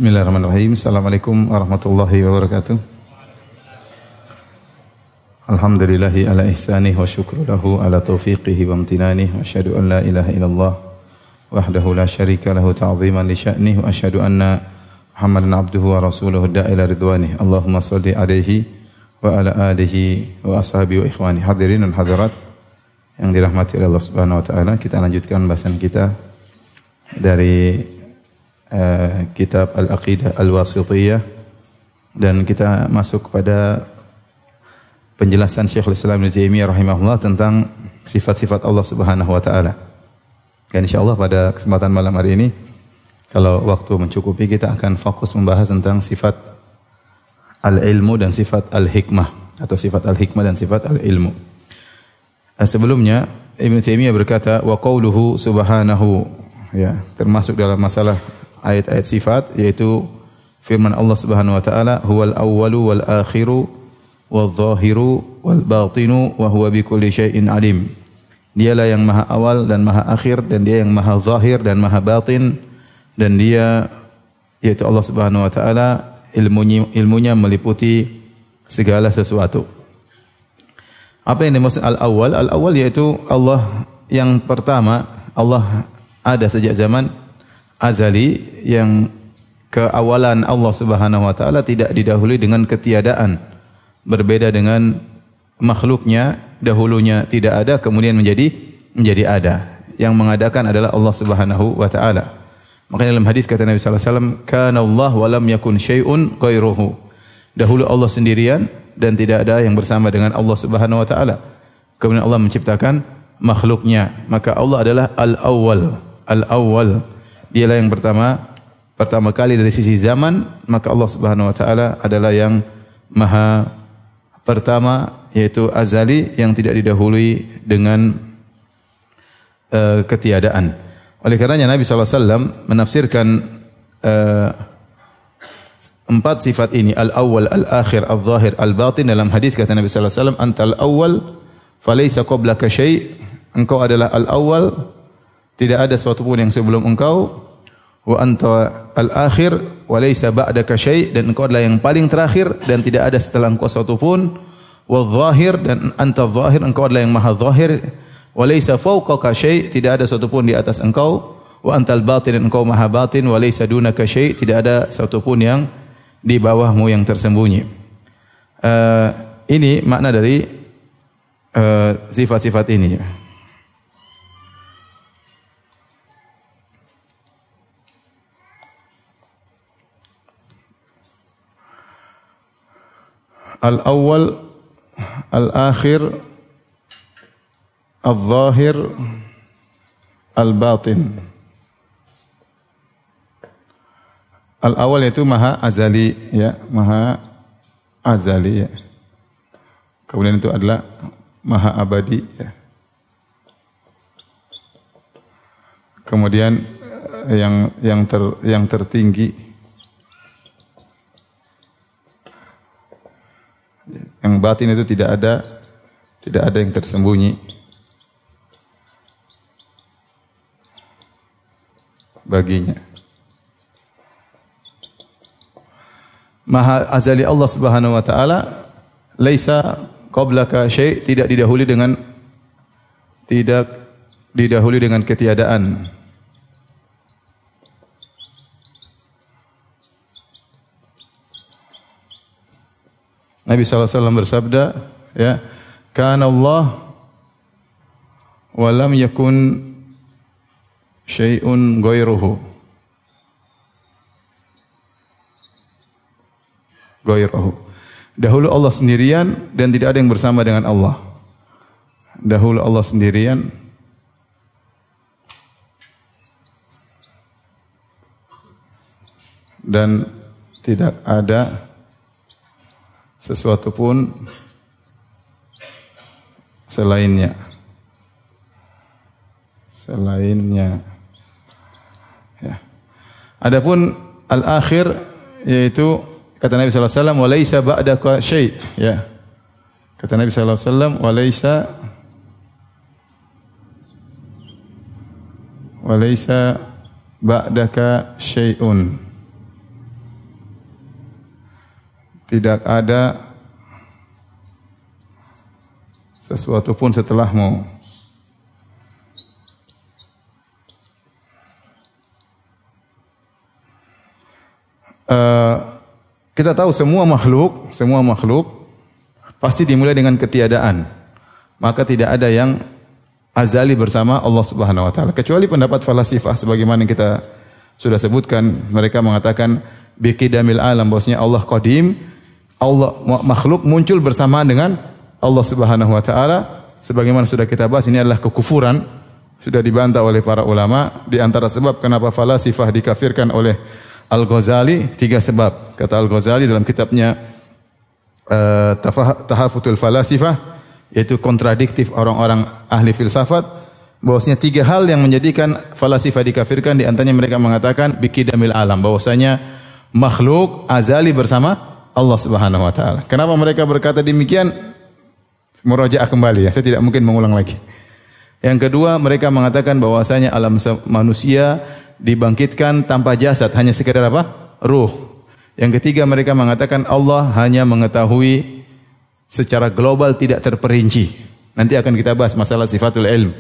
Bismillahirrahmanirrahim. Assalamualaikum warahmatullahi wabarakatuh. Alhamdulillahi ala ihsanih wa syukru lahu ala taufiqihi wa amtinanih wa asyhadu an la ilaha illallah wahdahu la syarika lahu ta'ziman li sya'nih wa asyhadu anna Muhammadan abduhu wa rasuluhu da'ila ridwanih. Allahumma shalli alaihi wa ala alihi wa ashabihi wa ikhwani. Hadirin dan hadirat yang dirahmati oleh Allah Subhanahu wa taala, kita lanjutkan bahasan kita dari kitab Al-Aqidah Al-Wasithiyah, dan kita masuk kepada penjelasan Syekhul Islam Ibnu Taimiyah rahimahullah tentang sifat-sifat Allah Subhanahu wa taala. Dan insyaallah pada kesempatan malam hari ini, kalau waktu mencukupi, kita akan fokus membahas tentang sifat al-ilmu dan sifat al-hikmah, atau sifat al-hikmah dan sifat al-ilmu. Sebelumnya Ibnu Taimiyah berkata, wa qauluhu subhanahu, ya, termasuk dalam masalah ayat-ayat sifat, yaitu firman Allah Subhanahu wa taala, huwal awwalu wal akhiru wal zahiru wal batinu wa huwa bikulli syai'in alim. Dialah yang maha awal dan maha akhir, dan dia yang maha zahir dan maha batin, dan dia, yaitu Allah Subhanahu wa taala, ilmunya meliputi segala sesuatu. Apa yang dimaksud al-awwal? Al-awwal yaitu Allah yang pertama. Allah ada sejak zaman azali, yang keawalan Allah Subhanahu wa taala tidak didahului dengan ketiadaan. Berbeda dengan makhluknya, dahulunya tidak ada kemudian menjadi ada. Yang mengadakan adalah Allah Subhanahu wa taala. Makanya dalam hadis kata Nabi sallallahu alaihi wasallam, kana Allah wa lam yakun syai'un ghairuhu. Dahulu Allah sendirian dan tidak ada yang bersama dengan Allah Subhanahu wa taala. Kemudian Allah menciptakan makhluknya. Maka Allah adalah al-awwal. Al-awwal, dialah yang pertama kali dari sisi zaman. Maka Allah Subhanahu wa taala adalah yang maha pertama, yaitu azali, yang tidak didahului dengan ketiadaan. Oleh karenanya Nabi sallallahu alaihi wasallam menafsirkan empat sifat ini, al-awwal, al-akhir, al-zahir, al-batin, dalam hadis kata Nabi sallallahu alaihi wasallam, antal awwal falaysa qablaka syai', engkau adalah al-awwal, tidak ada sesuatu pun yang sebelum engkau. Wa anta al-akhir wa laysa ba'daka syai', dan engkau adalah yang paling terakhir dan tidak ada setelah engkau sesuatu pun. Wa zahir, dan anta zahir, engkau adalah yang maha zahir. Wa laysa fawqaka syai', tidak ada sesuatu pun di atas engkau. Wa antal batin, dan engkau maha batin. Wa laysa dunaka syai', tidak ada sesuatu pun yang di bawahmu yang tersembunyi. Ini makna dari sifat-sifat ini. Al-awwal, al-akhir, al-zahir, al-batin. Al-awwal itu maha azali, ya, maha azali, ya. Kemudian itu adalah maha abadi, ya. Kemudian yang tertinggi. Yang batin itu tidak ada yang tersembunyi baginya. Maha azali Allah Subhanahu wa taala, laisa qablaka syai', tidak didahului dengan ketiadaan. Nabi sallallahu alaihi wasallam bersabda, ya, kana Allah wa lam yakun syai'un ghairuhu. Dahulu Allah sendirian dan tidak ada yang bersama dengan Allah. Dahulu Allah sendirian dan tidak ada sesuatu pun selainnya. Ya. Adapun al-akhir, yaitu kata Nabi sallallahu alaihi wasallam, wa laisa ba'daka syai', ya. Kata Nabi sallallahu alaihi wasallam, wa laisa ba'daka syai'un. Tidak ada sesuatu pun setelahmu. Kita tahu semua makhluk pasti dimulai dengan ketiadaan. Maka tidak ada yang azali bersama Allah Subhanahu wa taala. Kecuali pendapat falasifah sebagaimana yang kita sudah sebutkan, mereka mengatakan biqidamil alam, bahwasanya Allah qadim, Allah makhluk muncul bersamaan dengan Allah Subhanahu wa taala. Sebagaimana sudah kita bahas, ini adalah kekufuran, sudah dibantah oleh para ulama. Di antara sebab kenapa falasifah dikafirkan oleh Al-Ghazali, 3 sebab. Kata Al-Ghazali dalam kitabnya Tahafutul Falasifah, yaitu kontradiktif orang-orang ahli filsafat, bahwasanya 3 hal yang menjadikan falasifah dikafirkan. Di antaranya mereka mengatakan biqidamil alam, bahwasanya makhluk azali bersama Allah Subhanahu wa taala. Kenapa mereka berkata demikian? Murajaah kembali ya, saya tidak mungkin mengulang lagi. Yang kedua, mereka mengatakan bahwasanya alam manusia dibangkitkan tanpa jasad, hanya sekedar apa? Ruh. Yang ketiga, mereka mengatakan Allah hanya mengetahui secara global, tidak terperinci. Nanti akan kita bahas masalah sifatul ilm.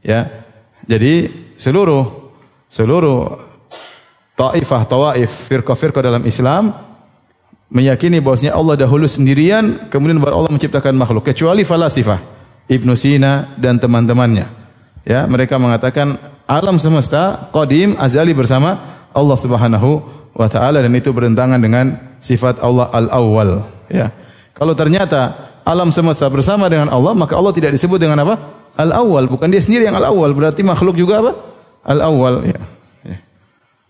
Ya. Jadi seluruh tawaif, firqah-firqah dalam Islam meyakini bahwasanya Allah dahulu sendirian, kemudian baru Allah menciptakan makhluk, kecuali falasifah Ibnu Sina dan teman-temannya. Ya, mereka mengatakan alam semesta qadim, azali bersama Allah Subhanahu wa taala, dan itu bertentangan dengan sifat Allah al-awwal, ya. Kalau ternyata alam semesta bersama dengan Allah, maka Allah tidak disebut dengan apa? Al-awwal, bukan dia sendiri yang al-awwal, berarti makhluk juga apa? Al-awwal, ya.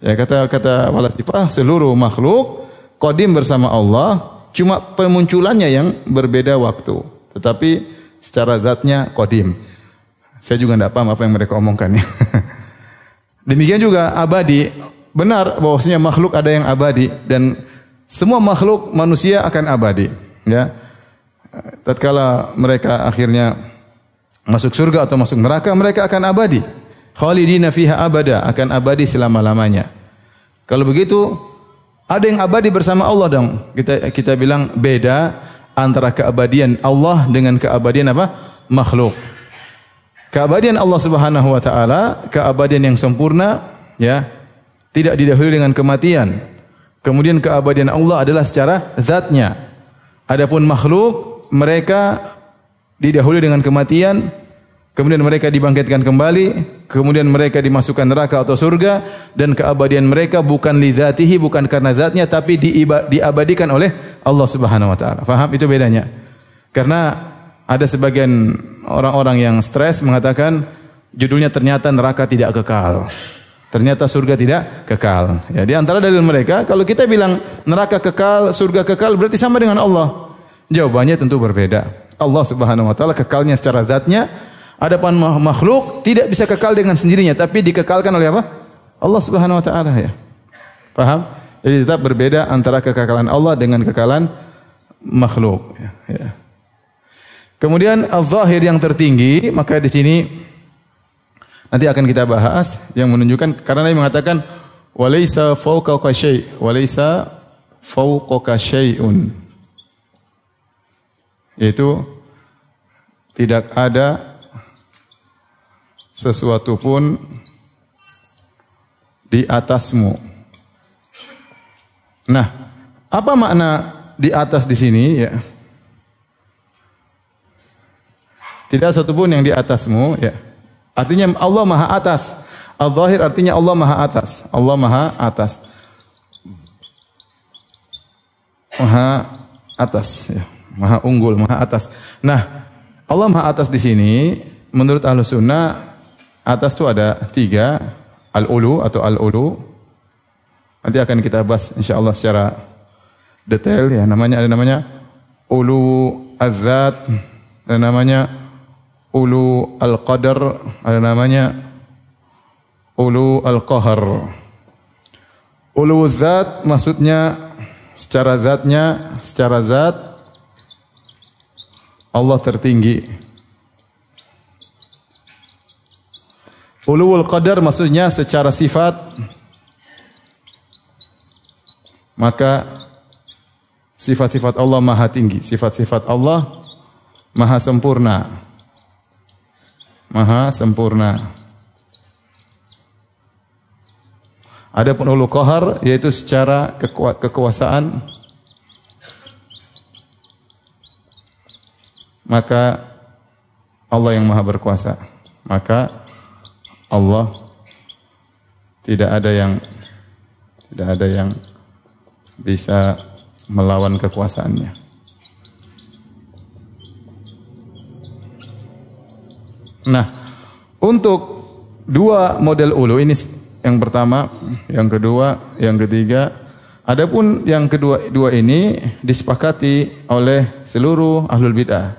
Ya, kata falasifah seluruh makhluk qadim bersama Allah, cuma pemunculannya yang berbeda waktu, tetapi secara zatnya qadim. Saya juga tidak paham apa yang mereka omongkan ya. Demikian juga abadi. Benar bahwasanya makhluk ada yang abadi, dan semua makhluk manusia akan abadi, ya. Tatkala mereka akhirnya masuk surga atau masuk neraka, mereka akan abadi. Khalidina fiha abada, akan abadi selama-lamanya. Kalau begitu, ada yang abadi bersama Allah dong. Kita bilang beda antara keabadian Allah dengan keabadian apa? Makhluk. Keabadian Allah Subhanahu wa taala, keabadian yang sempurna, ya, tidak didahului dengan kematian. Kemudian keabadian Allah adalah secara zatnya. Adapun makhluk, mereka didahului dengan kematian, kemudian mereka dibangkitkan kembali, kemudian mereka dimasukkan neraka atau surga, dan keabadian mereka bukan li dzatihi, bukan karena zatnya, tapi diabadikan oleh Allah Subhanahu wa taala. Faham itu bedanya? Karena ada sebagian orang-orang yang stres mengatakan judulnya ternyata neraka tidak kekal, ternyata surga tidak kekal. Ya, di antara dalil mereka, kalau kita bilang neraka kekal, surga kekal, berarti sama dengan Allah. Jawabannya tentu berbeda. Allah Subhanahu wa taala kekalnya secara zatnya, adapun makhluk tidak bisa kekal dengan sendirinya, tapi dikekalkan oleh apa? Allah Subhanahu wa taala, ya. Paham? Jadi tetap berbeda antara kekekalan Allah dengan kekekalan makhluk, ya. Kemudian az-zahir yang tertinggi, maka di sini nanti akan kita bahas yang menunjukkan, karena Nabi mengatakan walaysa fawqaka syai', walaysa fawqaka syai'un, yaitu tidak ada sesuatu pun di atasmu. Nah, apa makna di atas di sini, ya? Tidak satu pun yang di atasmu, ya. Artinya Allah Maha atas. Al-Zahir artinya Allah Maha atas. Allah Maha atas. Maha atas, ya. Maha unggul, Maha atas. Nah, Allah Maha atas di sini menurut Ahlus Sunnah, atas itu ada 3, al-ulu atau al-ulu. Nanti akan kita bahas insyaallah secara detail, ya. Ada namanya ulu az-zat, ada namanya ulu al-qadar, ada namanya ulu al-qahar. Ulu zat maksudnya secara zatnya, secara zat Allah tertinggi. Ulu al-qadar maksudnya secara sifat, maka Sifat-sifat Allah maha tinggi, sifat-sifat Allah maha sempurna. Maha sempurna. Adapun ulu qahar yaitu secara kekuasaan, maka Allah yang maha berkuasa. Maka Allah tidak ada yang bisa melawan kekuasaannya. Nah, untuk dua model ulu ini yang pertama, yang kedua, yang ketiga. Adapun yang kedua ini disepakati oleh seluruh ahlul bid'ah.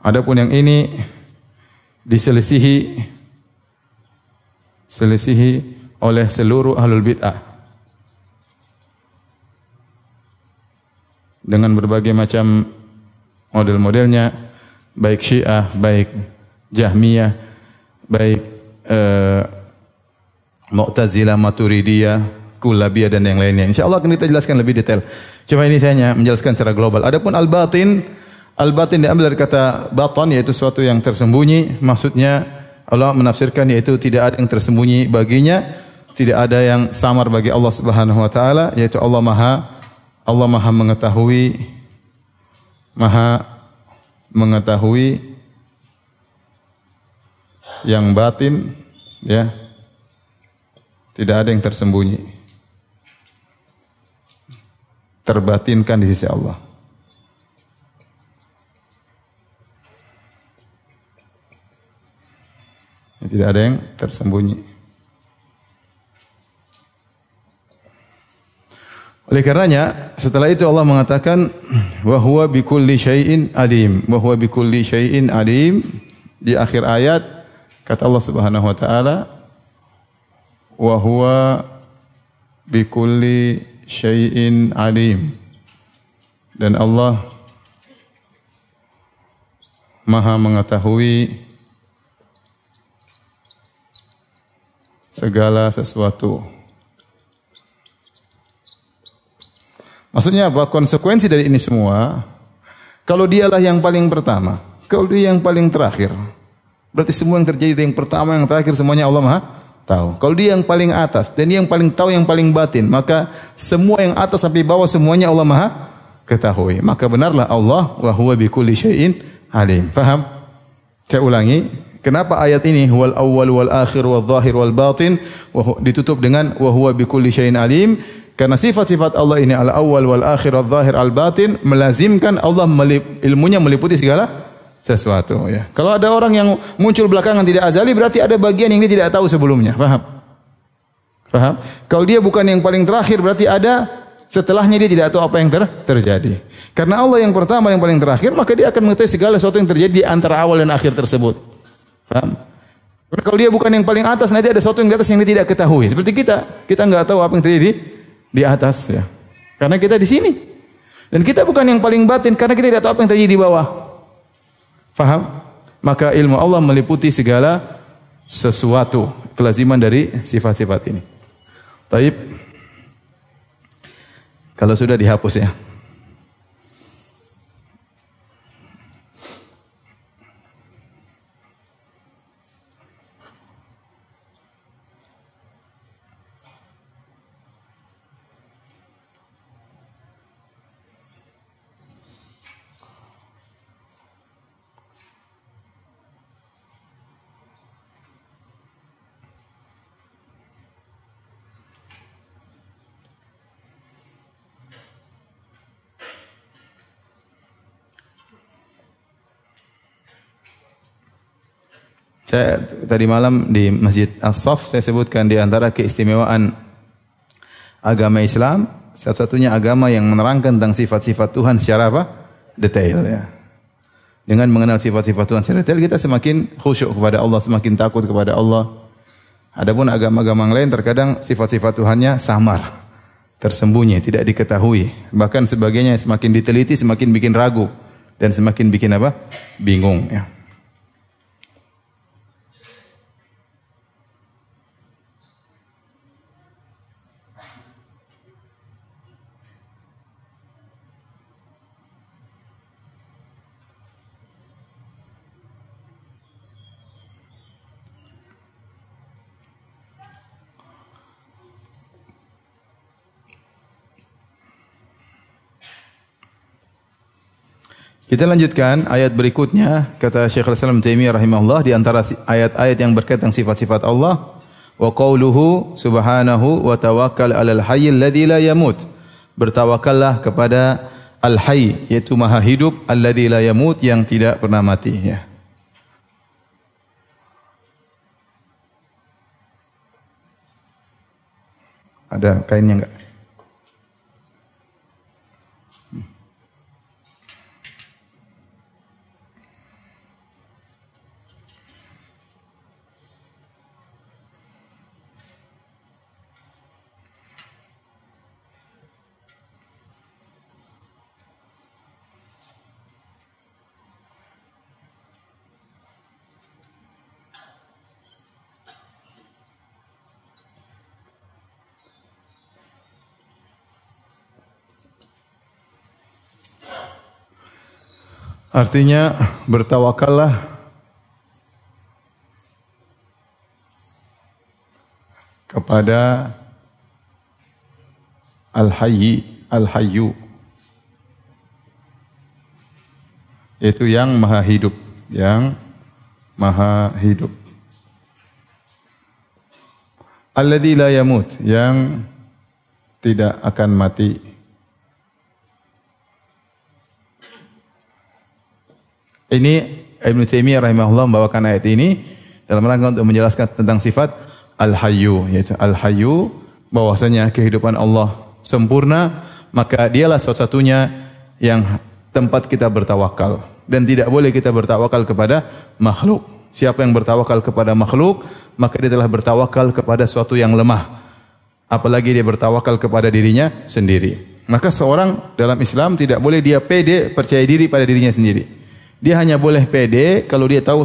Adapun yang ini diselisihi oleh seluruh ahlul bid'ah dengan berbagai macam model-modelnya, baik Syiah, baik Jahmiyah, baik Mu'tazilah, Maturidiyah, Kullabiyah dan yang lainnya. Insyaallah akan kita jelaskan lebih detail. Cuma ini saya hanya menjelaskan secara global. Adapun al-batin diambil dari kata batan, yaitu sesuatu yang tersembunyi. Maksudnya Allah menafsirkan yaitu tidak ada yang tersembunyi baginya, tidak ada yang samar bagi Allah Subhanahu wa taala, yaitu Allah Maha mengetahui yang batin, ya. Tidak ada yang tersembunyi. Terbatinkan di sisi Allah. Tidak ada yang tersembunyi. Oleh karenanya, setelah itu Allah mengatakan wa huwa bikulli syai'in alim. Wa huwa bikulli syai'in alim. Di akhir ayat kata Allah Subhanahu wa taala wa huwa bikulli syai'in alim. Dan Allah Maha mengetahui segala sesuatu. Maksudnya apa? Konsekuensi dari ini semua, kalau dialah yang paling pertama, kalau dia yang paling terakhir, berarti semua yang terjadi dari yang pertama, yang terakhir semuanya Allah Maha tahu. Kalau dia yang paling atas dan dia yang paling tahu, yang paling batin, maka semua yang atas sampai bawah semuanya Allah Maha ketahui. Maka benarlah Allah wa huwa bikulli syai'in alim. Faham? Saya ulangi. Kenapa ayat ini huwal awwal wal akhir wal zahir wal batin ditutup dengan wa huwa bikulli syai'in alim? Karena sifat-sifat Allah ini al awwal wal akhir wal zahir al batin melazimkan Allah ilmunya meliputi segala sesuatu, ya. Kalau ada orang yang muncul belakangan tidak azali, berarti ada bagian yang dia tidak tahu sebelumnya. Paham? Paham? Kalau dia bukan yang paling terakhir, berarti ada setelahnya dia tidak tahu apa yang terjadi. Karena Allah yang pertama, yang paling terakhir, maka dia akan mengetahui segala sesuatu yang terjadi di antara awal dan akhir tersebut. Paham? Kalau dia bukan yang paling atas, nanti ada sesuatu yang di atas yang dia tidak ketahui. Seperti kita enggak tahu apa yang terjadi di atas, ya. Karena kita di sini. Dan kita bukan yang paling batin karena kita tidak tahu apa yang terjadi di bawah. Paham? Maka ilmu Allah meliputi segala sesuatu, kelaziman dari sifat-sifat ini. Taib. Kalau sudah dihapus, ya. Saya tadi malam di Masjid As-Saff saya sebutkan di antara keistimewaan agama Islam, satu-satunya agama yang menerangkan tentang sifat-sifat Tuhan secara apa? Detail, ya. Dengan mengenal sifat-sifat Tuhan secara detail, kita semakin khusyuk kepada Allah, semakin takut kepada Allah. Adapun agama-agama yang lain terkadang sifat-sifat Tuhannya samar, tersembunyi, tidak diketahui. Bahkan sebagainya semakin diteliti semakin bikin ragu dan semakin bikin apa? Bingung, ya. Kita lanjutkan ayat berikutnya, kata Syekhul Islam Taimiyah rahimahullah, di antara ayat-ayat yang berkaitan sifat-sifat Allah, wa qauluhu subhanahu wa tawakkal 'alal hayyil ladzi la yamut. Bertawakallah kepada Al-Hayy, yaitu Maha Hidup, alladzi la yamut, yang tidak pernah mati, ya. Ada kainnya enggak? Artinya bertawakallah kepada Al-Hayy, Al-Hayyu, yaitu yang Maha Hidup, yang Maha Hidup. Alladzi la yamut, yang tidak akan mati. Ini Ibnu Taimiyah rahimahullah membawakan ayat ini dalam rangka untuk menjelaskan tentang sifat Al-Hayyu, yaitu Al-Hayyu, bahwasanya kehidupan Allah sempurna, maka dialah satu-satunya yang tempat kita bertawakal, dan tidak boleh kita bertawakal kepada makhluk. Siapa yang bertawakal kepada makhluk, maka dia telah bertawakal kepada suatu yang lemah, apalagi dia bertawakal kepada dirinya sendiri. Maka seorang dalam Islam tidak boleh dia pede, percaya diri pada dirinya sendiri. Dia hanya boleh pede kalau dia tahu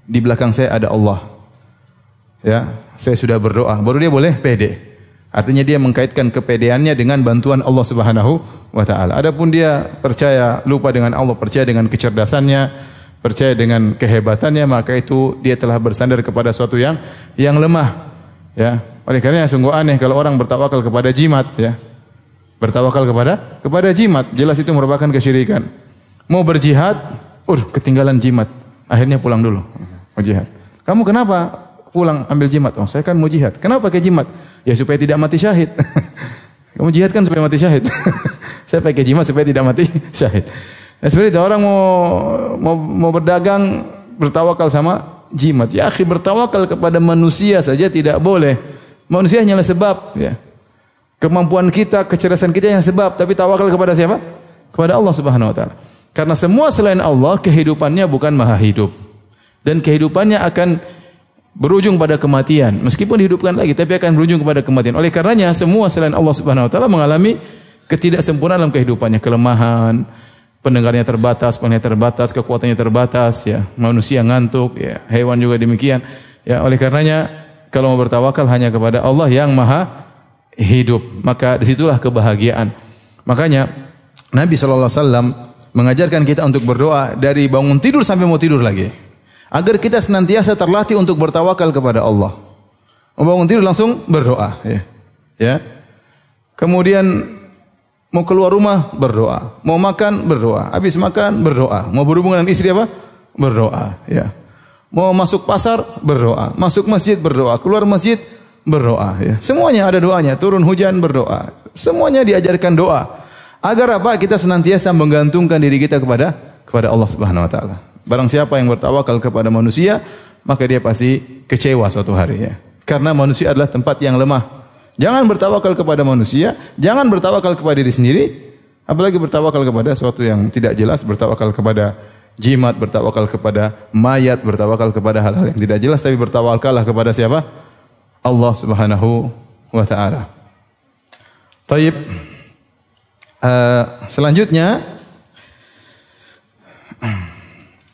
di belakang saya ada Allah. Ya, saya sudah berdoa, baru dia boleh pede. Artinya dia mengkaitkan kepedeannya dengan bantuan Allah Subhanahu wa taala. Adapun dia percaya lupa dengan Allah, percaya dengan kecerdasannya, percaya dengan kehebatannya, maka itu dia telah bersandar kepada suatu yang lemah. Ya, oleh karenanya sungguh aneh kalau orang bertawakal kepada jimat, ya. Bertawakal kepada jimat, jelas itu merupakan kesyirikan. Mau berjihad, ketinggalan jimat. Akhirnya pulang dulu. Mau jihad. Kamu kenapa pulang ambil jimat? Oh, saya kan mau jihad. Kenapa pakai jimat? Ya supaya tidak mati syahid. Kamu jihad kan supaya mati syahid. Saya pakai jimat supaya tidak mati syahid. Nah, seperti itu orang mau berdagang bertawakal sama jimat. Ya akhi, bertawakal kepada manusia saja tidak boleh. Manusia hanyalah sebab, ya. Kemampuan kita, kecerdasan kita yang sebab, tapi tawakal kepada siapa? Kepada Allah Subhanahu wa taala. Karena semua selain Allah kehidupannya bukan maha hidup. Dan kehidupannya akan berujung pada kematian. Meskipun dihidupkan lagi, tapi akan berujung kepada kematian. Oleh karenanya semua selain Allah Subhanahu wa taala mengalami ketidaksempurnaan dalam kehidupannya, kelemahan, pendengarnya terbatas, penglihatan terbatas, kekuatannya terbatas, ya. Manusia ngantuk, ya. Hewan juga demikian. Ya, oleh karenanya kalau mau bertawakal hanya kepada Allah yang maha hidup, maka disitulah kebahagiaan. Makanya Nabi sallallahu alaihi wasallam mengajarkan kita untuk berdoa dari bangun tidur sampai mau tidur lagi, agar kita senantiasa terlatih untuk bertawakal kepada Allah. Mau bangun tidur langsung berdoa, ya. Ya. Kemudian mau keluar rumah berdoa, mau makan berdoa, habis makan berdoa, mau berhubungan dengan istri apa? Berdoa, ya. Mau masuk pasar berdoa, masuk masjid berdoa, keluar masjid berdoa, ya. Semuanya ada doanya, turun hujan berdoa. Semuanya diajarkan doa. Agar apa? Kita senantiasa menggantungkan diri kita kepada Allah Subhanahu wa taala. Barang siapa yang bertawakal kepada manusia, maka dia pasti kecewa suatu hari, ya. Karena manusia adalah tempat yang lemah. Jangan bertawakal kepada manusia, jangan bertawakal kepada diri sendiri, apalagi bertawakal kepada sesuatu yang tidak jelas, bertawakal kepada jimat, bertawakal kepada mayat, bertawakal kepada hal-hal yang tidak jelas, tapi bertawakallah kepada siapa? Allah Subhanahu wa taala. Baik. Selanjutnya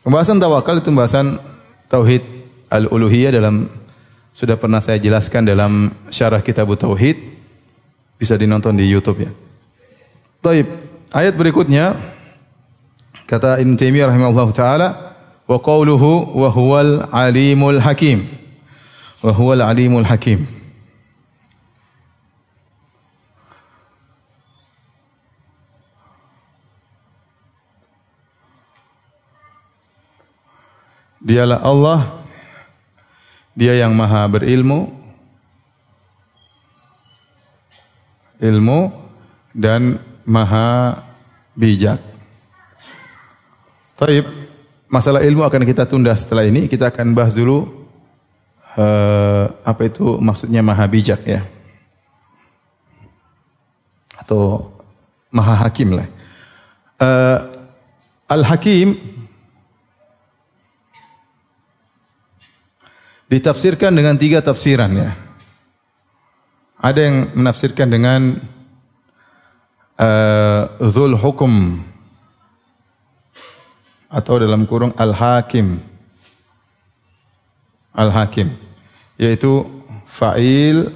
pembahasan tawakal itu pembahasan tauhid al-uluhiyah sudah pernah saya jelaskan dalam syarah kitab tauhid, bisa dinonton di YouTube, ya. Baik, ayat berikutnya kata Ibnu Taimiyah rahimahullahu taala, wa qauluhu wa huwal alimul hakim. Wa huwal alimul hakim. Dialah Allah, Dia yang maha berilmu, ilmu dan maha bijak. Taib, masalah ilmu akan kita tunda setelah ini. Kita akan bahas dulu apa itu maksudnya maha bijak ya. Atau maha hakim lah. Al-Hakim ditafsirkan dengan 3 tafsiran ya. Ada yang menafsirkan dengan Dzul Hukum atau dalam kurung Al-Hakim. Al-Hakim yaitu fa'il,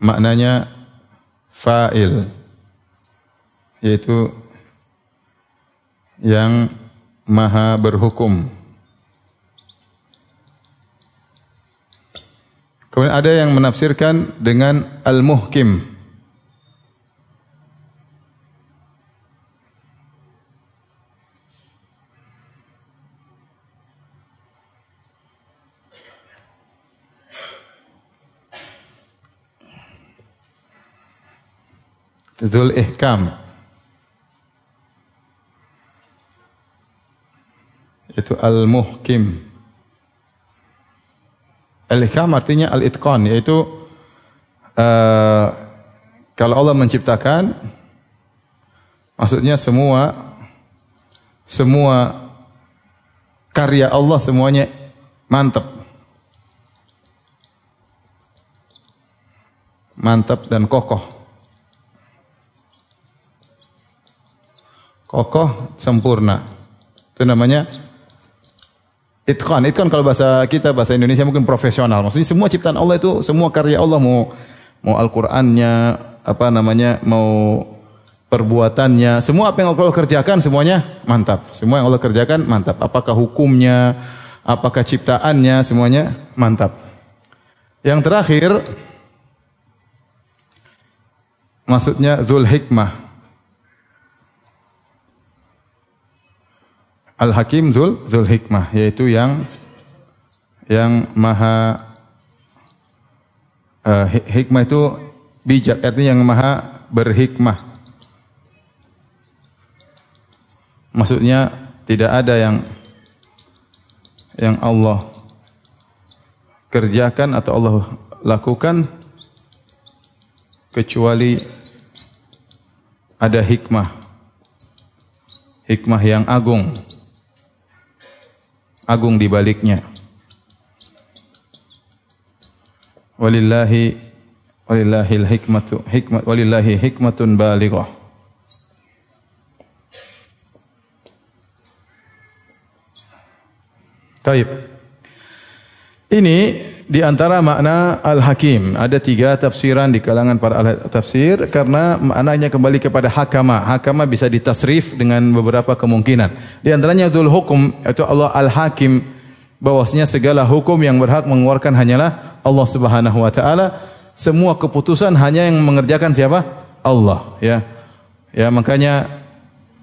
maknanya fa'il, yaitu yang maha berhukum. Kemudian ada yang menafsirkan dengan Al-Muhkim. Dzul Ihkam, itu Al-Muhkim. Al-Ihkam artinya Al-Itqan, yaitu kalau Allah menciptakan, maksudnya semua karya Allah semuanya mantap. Mantap dan kokoh. Kokoh, sempurna. Itu namanya itqan. Itqan kalau bahasa kita, bahasa Indonesia mungkin profesional. Maksudnya semua ciptaan Allah itu, semua karya Allah, mau Al-Qur'annya, mau perbuatannya, semua apa yang Allah kerjakan semuanya mantap. Semua yang Allah kerjakan mantap. Apakah hukumnya, apakah ciptaannya, semuanya mantap. Yang terakhir maksudnya Dzul Hikmah. Al-Hakim Dzul Hikmah, yaitu yang maha hikmah itu bijak, artinya yang maha berhikmah. Maksudnya tidak ada yang Allah kerjakan atau Allah lakukan kecuali ada hikmah. Hikmah yang agung di baliknya. Walillahi hikmatun balighah. Taib. Ini di antara makna Al-Hakim. Ada 3 tafsiran di kalangan para ahli tafsir karena maknanya kembali kepada hakama. Hakama bisa ditasrif dengan beberapa kemungkinan. Di antaranya Dzul Hukum, yaitu Allah Al-Hakim, bahwasanya segala hukum yang berhak mengeluarkan hanyalah Allah Subhanahu wa taala. Semua keputusan hanya yang mengerjakan siapa? Allah, ya. Ya, makanya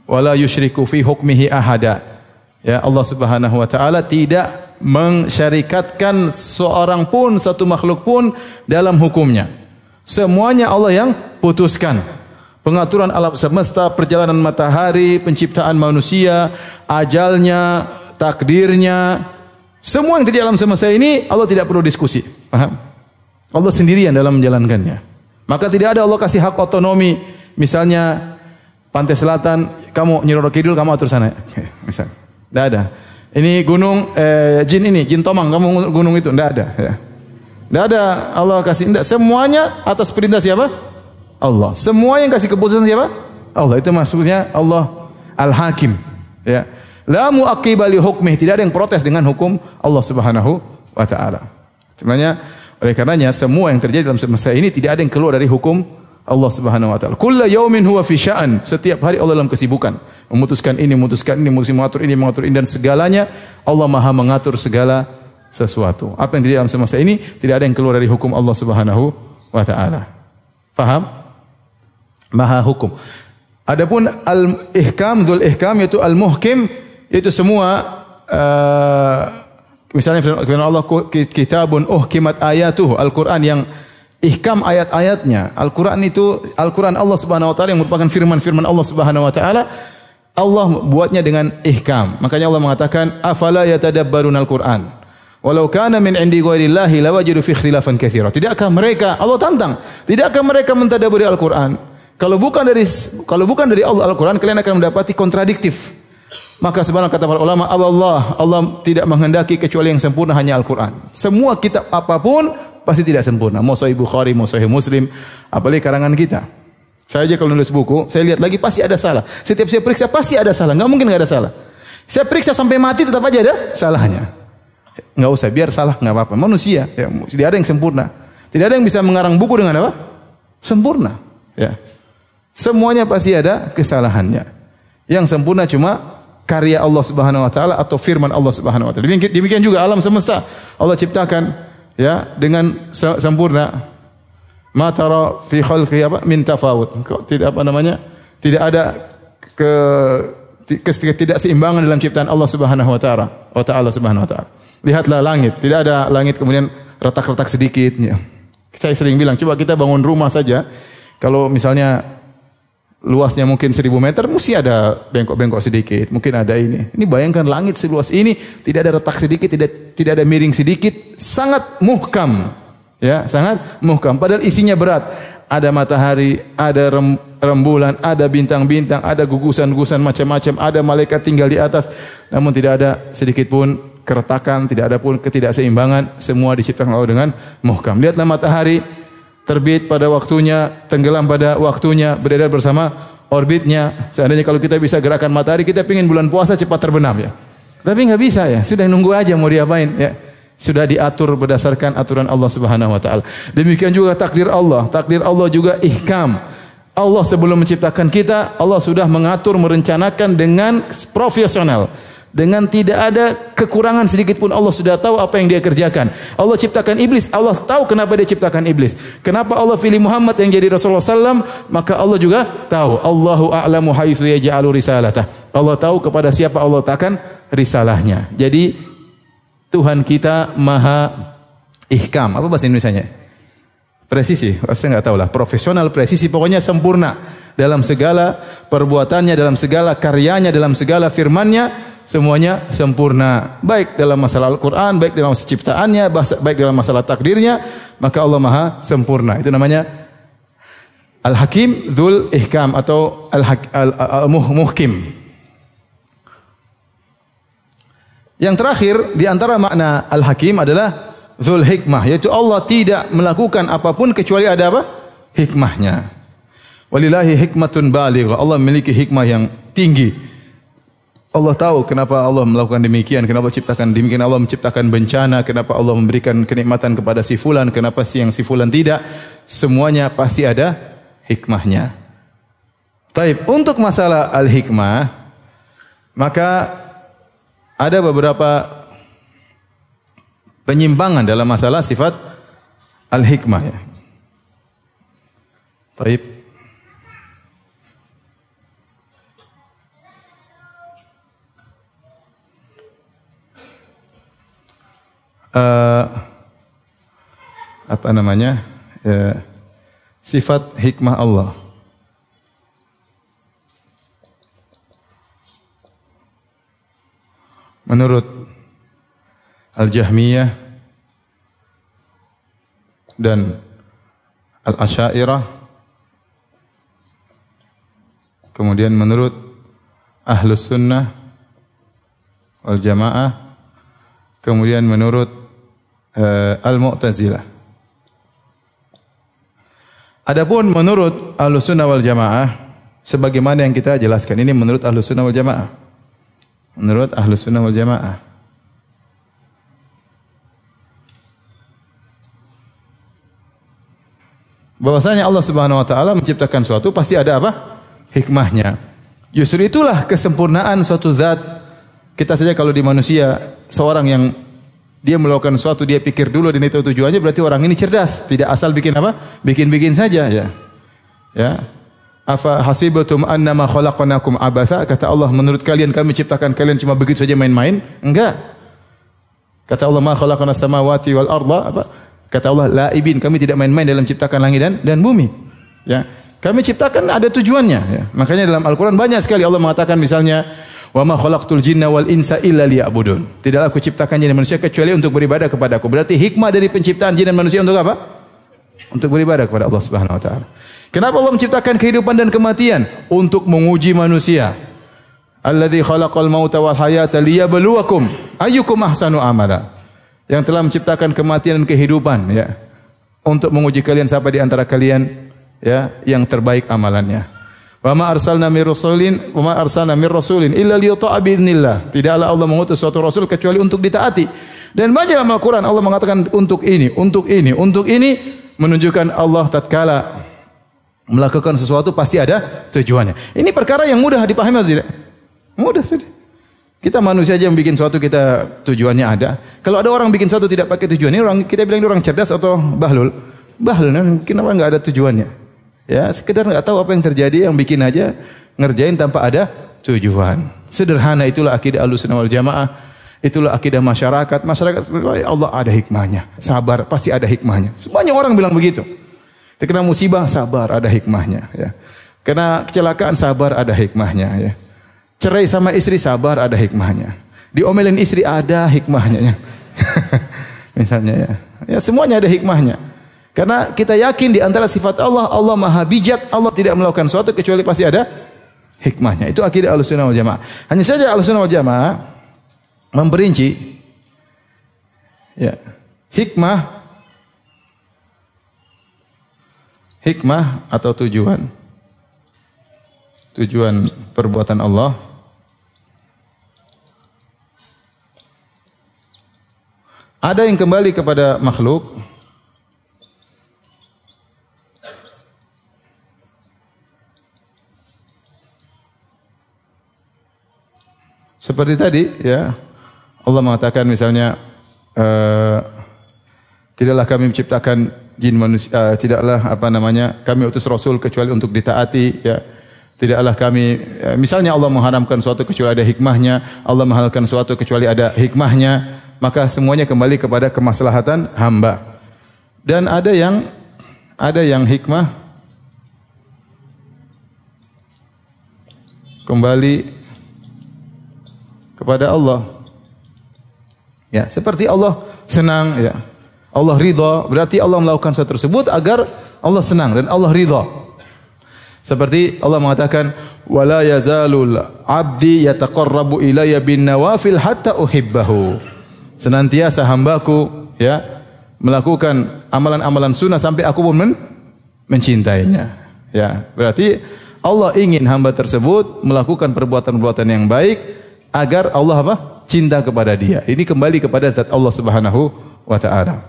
wala yusyriku fi hukmihi ahada. Ya, Allah Subhanahu wa taala tidak mensyarikatkan seorang pun, satu makhluk pun dalam hukumnya. Semuanya Allah yang putuskan. Pengaturan alam semesta, perjalanan matahari, penciptaan manusia, ajalnya, takdirnya, semua yang terjadi alam semesta ini Allah tidak perlu diskusi. Paham? Allah sendirian dalam menjalankannya. Maka tidak ada Allah kasih hak otonomi. Misalnya pantai selatan, kamu Nyi Roro Kidul, kamu atur sana. Misal. Tidak ada. Ini gunung Jin Tomang, kamu gunung itu, tidak ada. Ya. Tidak ada Allah kasih, tidak. Semuanya atas perintah siapa? Allah. Semua yang kasih keputusan siapa? Allah. Itu maksudnya Allah Al-Hakim. Ya. La mu'aqqiba li hukmih, tidak ada yang protes dengan hukum Allah Subhanahu wa taala. Sebenarnya oleh karenanya semua yang terjadi dalam semesta ini tidak ada yang keluar dari hukum Allah Subhanahu wa taala. Kullu yaumin huwa fi sya'an. Setiap hari Allah dalam kesibukan. Memutuskan ini, mengatur ini, dan segalanya Allah Maha mengatur segala sesuatu. Apa yang terjadi dalam semesta ini tidak ada yang keluar dari hukum Allah Subhanahu wa taala. Paham? Maha hukum. Adapun Al-Ihkam, Dzul Ihkam, yaitu Al-Muhkim, yaitu semua misalnya firman Allah, kitabun uhkimat ayatuhu, Al-Quran yang ihkam ayat-ayatnya. Al-Quran Allah Subhanahu wa taala yang merupakan firman-firman Allah Subhanahu wa taala, Allah buatnya dengan ihkam. Makanya Allah mengatakan, afala yatadabbarunal Quran walau kana min indi ghairillahi lawajadu fi ikhtilafan katsira. Tidakkah mereka, Allah tantang, tidakkah mereka mentadabburi Al-Quran? Kalau bukan dari Allah Al-Quran, kalian akan mendapati kontradiktif. Maka sebenarnya kata para ulama, Allah tidak menghendaki kecuali yang sempurna, hanya Al-Quran. Semua kitab apapun pasti tidak sempurna. Mau Sahih Bukhari, mau Sahih Muslim, apalagi karangan kita. Saya aja kalau nulis buku, saya lihat lagi pasti ada salah. Setiap saya periksa pasti ada salah, enggak mungkin enggak ada salah. Saya periksa sampai mati tetap aja ada salahnya. Enggak usah, biar salah enggak apa-apa. Manusia, ya, tidak ada yang sempurna. Tidak ada yang bisa mengarang buku dengan apa? Sempurna, ya. Semuanya pasti ada kesalahannya. Yang sempurna cuma karya Allah Subhanahu wa taala atau firman Allah Subhanahu wa taala. Demikian juga alam semesta. Allah ciptakan ya dengan sempurna. Ma tara fi khalqi min tafawut. Tidak tidak ada ketidakseimbangan dalam ciptaan Allah Subhanahu wa taala Subhanahu wa taala. Lihatlah langit, tidak ada langit kemudian retak-retak sedikit ya. Saya sering bilang, coba kita bangun rumah saja, kalau misalnya luasnya mungkin 1000 meter, mesti ada bengkok-bengkok sedikit. Mungkin ada ini. Ini bayangkan langit seluas ini, tidak ada retak sedikit, tidak ada miring sedikit. Sangat muhkam. Ya, sangat muhkam. Padahal isinya berat. Ada matahari, ada rembulan, ada bintang-bintang, ada gugusan-gugusan macam-macam, ada malaikat tinggal di atas. Namun tidak ada sedikit pun keretakan, tidak ada pun ketidakseimbangan. Semua diciptakan Allah dengan muhkam. Lihatlah matahari, terbit pada waktunya, tenggelam pada waktunya, beredar bersama orbitnya. Seandainya kalau kita bisa gerakan matahari, kita ingin bulan puasa cepat terbenam ya. Tapi nggak bisa ya, sudah nunggu aja mau diapain ya. Sudah diatur berdasarkan aturan Allah Subhanahu wa taala. Demikian juga takdir Allah. Takdir Allah juga ihkam. Allah sebelum menciptakan kita, Allah sudah mengatur, merencanakan dengan profesional. Dengan tidak ada kekurangan sedikit pun, Allah sudah tahu apa yang dia kerjakan. Allah ciptakan iblis, Allah tahu kenapa dia ciptakan iblis. Kenapa Allah pilih Muhammad yang jadi Rasulullah SAW, maka Allah juga tahu. Allahu a'lamu haitsu yaj'alu risalatah. Allah tahu kepada siapa Allah letakkan risalahnya. Jadi Tuhan kita maha ihkam. Apa bahasa Indonesianya? Presisi. Saya enggak tahu lah. Profesional, presisi, pokoknya sempurna dalam segala perbuatannya, dalam segala karyanya, dalam segala firman-Nya. Semuanya sempurna, baik dalam masalah Al-Quran, baik dalam masalah ciptaannya, baik dalam masalah takdirnya, maka Allah maha sempurna. Itu namanya Al-Hakim Dzul Ihkam atau Al-Muhkim. Yang terakhir di antara makna Al-Hakim adalah Dzul Hikmah, yaitu Allah tidak melakukan apapun kecuali ada apa? Hikmahnya. Walillahi hikmatun balighah. Allah memiliki hikmah yang tinggi. Allah tahu kenapa Allah melakukan demikian, kenapa ciptakan demikian, Allah menciptakan bencana, kenapa Allah memberikan kenikmatan kepada si fulan, kenapa si fulan tidak. Semuanya pasti ada hikmahnya. Taib, untuk masalah al-hikmah, maka ada beberapa penyimpangan dalam masalah sifat al-hikmah ya. Taib. Apa namanya? Sifat hikmah Allah. Menurut Al-Jahmiyah dan Al-Asy'ariyah, kemudian menurut Ahlus Sunnah wal Jamaah, kemudian menurut Al-Mu'tazilah. Adapun menurut Ahlus Sunnah wal Jamaah, sebagaimana yang kita jelaskan, ini menurut Ahlus Sunnah wal Jamaah. Menurut Ahlus Sunnah wal Jamaah. Bahwasanya Allah Subhanahu wa taala menciptakan suatu pasti ada apa? Hikmahnya. Justru itulah kesempurnaan suatu zat. Kita saja kalau di manusia, seorang yang dia melakukan sesuatu, dia pikir dulu dan itu tujuannya, berarti orang ini cerdas, tidak asal bikin apa? Bikin-bikin saja ya. Ya. Afa hasibatum annama khalaqnakum abatha? Kata Allah, menurut kalian kami ciptakan kalian cuma begitu saja main-main? Enggak. Kata Allah, ma khalaqnas samawati wal arda, apa? Kata Allah, laibin, kami tidak main-main dalam ciptakan langit dan bumi. Ya. Kami ciptakan ada tujuannya, ya. Makanya dalam Al-Qur'an banyak sekali Allah mengatakan misalnya, wa ma khalaqtul jinna wal insa illa liya'budun. Tidaklah aku ciptakan jin dan manusia kecuali untuk beribadah kepadaku. Berarti hikmah dari penciptaan jin dan manusia untuk apa? Untuk beribadah kepada Allah Subhanahu wa taala. Kenapa Allah menciptakan kehidupan dan kematian? Untuk menguji manusia. Alladzi khalaqal mauta wal hayata liyabluwakum ayyukum ahsanu amala. Yang telah menciptakan kematian dan kehidupan, ya. Untuk menguji kalian siapa di antara kalian, ya, yang terbaik amalannya. Wa ma arsalna mir rasulin illa liyuta'a biidznillah. Tidaklah Allah mengutus suatu rasul kecuali untuk ditaati. Dan banyak dalam Al-Qur'an Allah mengatakan untuk ini, menunjukkan Allah tatkala melakukan sesuatu pasti ada tujuannya. Ini perkara yang mudah dipahami atau tidak? Mudah saja. Kita manusia aja yang bikin sesuatu kita tujuannya ada. Kalau ada orang bikin sesuatu tidak pakai tujuan, ini orang kita bilang ini orang cerdas atau bahlul? Bahlul, kenapa enggak ada tujuannya? Ya, sekedar enggak tahu apa yang terjadi, yang bikin aja ngerjain tanpa ada tujuan. Sederhana, itulah akidah Ahlussunnah wal Jamaah. Itulah akidah masyarakat. Masyarakat Allah ada hikmahnya. Sabar, pasti ada hikmahnya. Banyak orang bilang begitu. Terkena musibah, sabar, ada hikmahnya, ya. Kena kecelakaan, sabar, ada hikmahnya, ya. Cerai sama istri, sabar, ada hikmahnya. Diomelin istri, ada hikmahnya, ya. Misalnya, ya. Ya, semuanya ada hikmahnya. Karena kita yakin di antara sifat Allah, Allah Maha Bijak, Allah tidak melakukan sesuatu kecuali pasti ada hikmahnya. Itu akidah Ahlussunnah wal Jamaah. Hanya saja Ahlussunnah wal Jamaah memperinci, ya, hikmah atau tujuan perbuatan Allah ada yang kembali kepada makhluk, seperti tadi, ya. Allah mengatakan misalnya, tidaklah kami menciptakan jin manusia, tidaklah kami utus Rasul kecuali untuk ditaati, ya. Tidaklah kami, misalnya Allah mengharamkan suatu kecuali ada hikmahnya, Allah menghalalkan suatu kecuali ada hikmahnya, maka semuanya kembali kepada kemaslahatan hamba. Dan ada yang hikmah kembali kepada Allah. Ya, seperti Allah senang, ya. Allah ridha, berarti Allah melakukan sesuatu tersebut agar Allah senang dan Allah ridha. Seperti Allah mengatakan, "Wala yazalul 'abdi yataqarrabu ilayya bin nawafil hatta uhibbahu." Senantiasa hambaku, ya, melakukan amalan-amalan sunnah sampai aku pun mencintainya. Ya, berarti Allah ingin hamba tersebut melakukan perbuatan-perbuatan yang baik agar Allah apa? Cinta kepada dia. Ini kembali kepada zat Allah Subhanahu wa taala.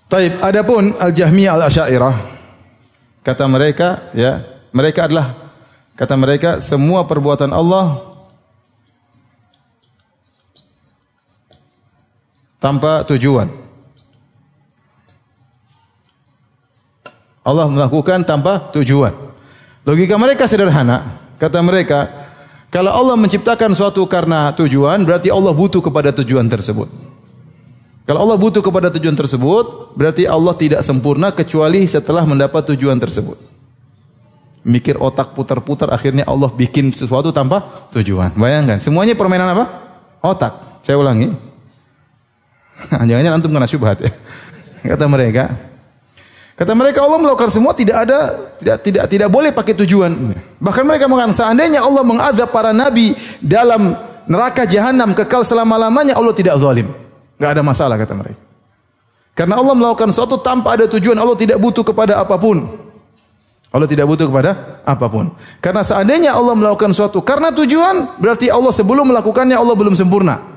Taib, adapun Al-Jahmiyah Al-Asy'ariyah, kata mereka, ya, kata mereka semua perbuatan Allah tanpa tujuan. Allah melakukan tanpa tujuan. Logika mereka sederhana. Kata mereka, kalau Allah menciptakan suatu karena tujuan, berarti Allah butuh kepada tujuan tersebut. Kalau Allah butuh kepada tujuan tersebut, berarti Allah tidak sempurna kecuali setelah mendapat tujuan tersebut. Mikir otak putar-putar, akhirnya Allah bikin sesuatu tanpa tujuan. Bayangkan, semuanya permainan apa? Otak. Saya ulangi. Jangan-jangan antum kena syubhat, ya. Kata mereka Allah melakukan semua tidak boleh pakai tujuan. Bahkan mereka mengatakan seandainya Allah mengazab para nabi dalam neraka jahanam kekal selama-lamanya, Allah tidak zalim. Enggak ada masalah, kata mereka. Karena Allah melakukan sesuatu tanpa ada tujuan, Allah tidak butuh kepada apapun. Allah tidak butuh kepada apapun. Karena seandainya Allah melakukan sesuatu karena tujuan, berarti Allah sebelum melakukannya Allah belum sempurna.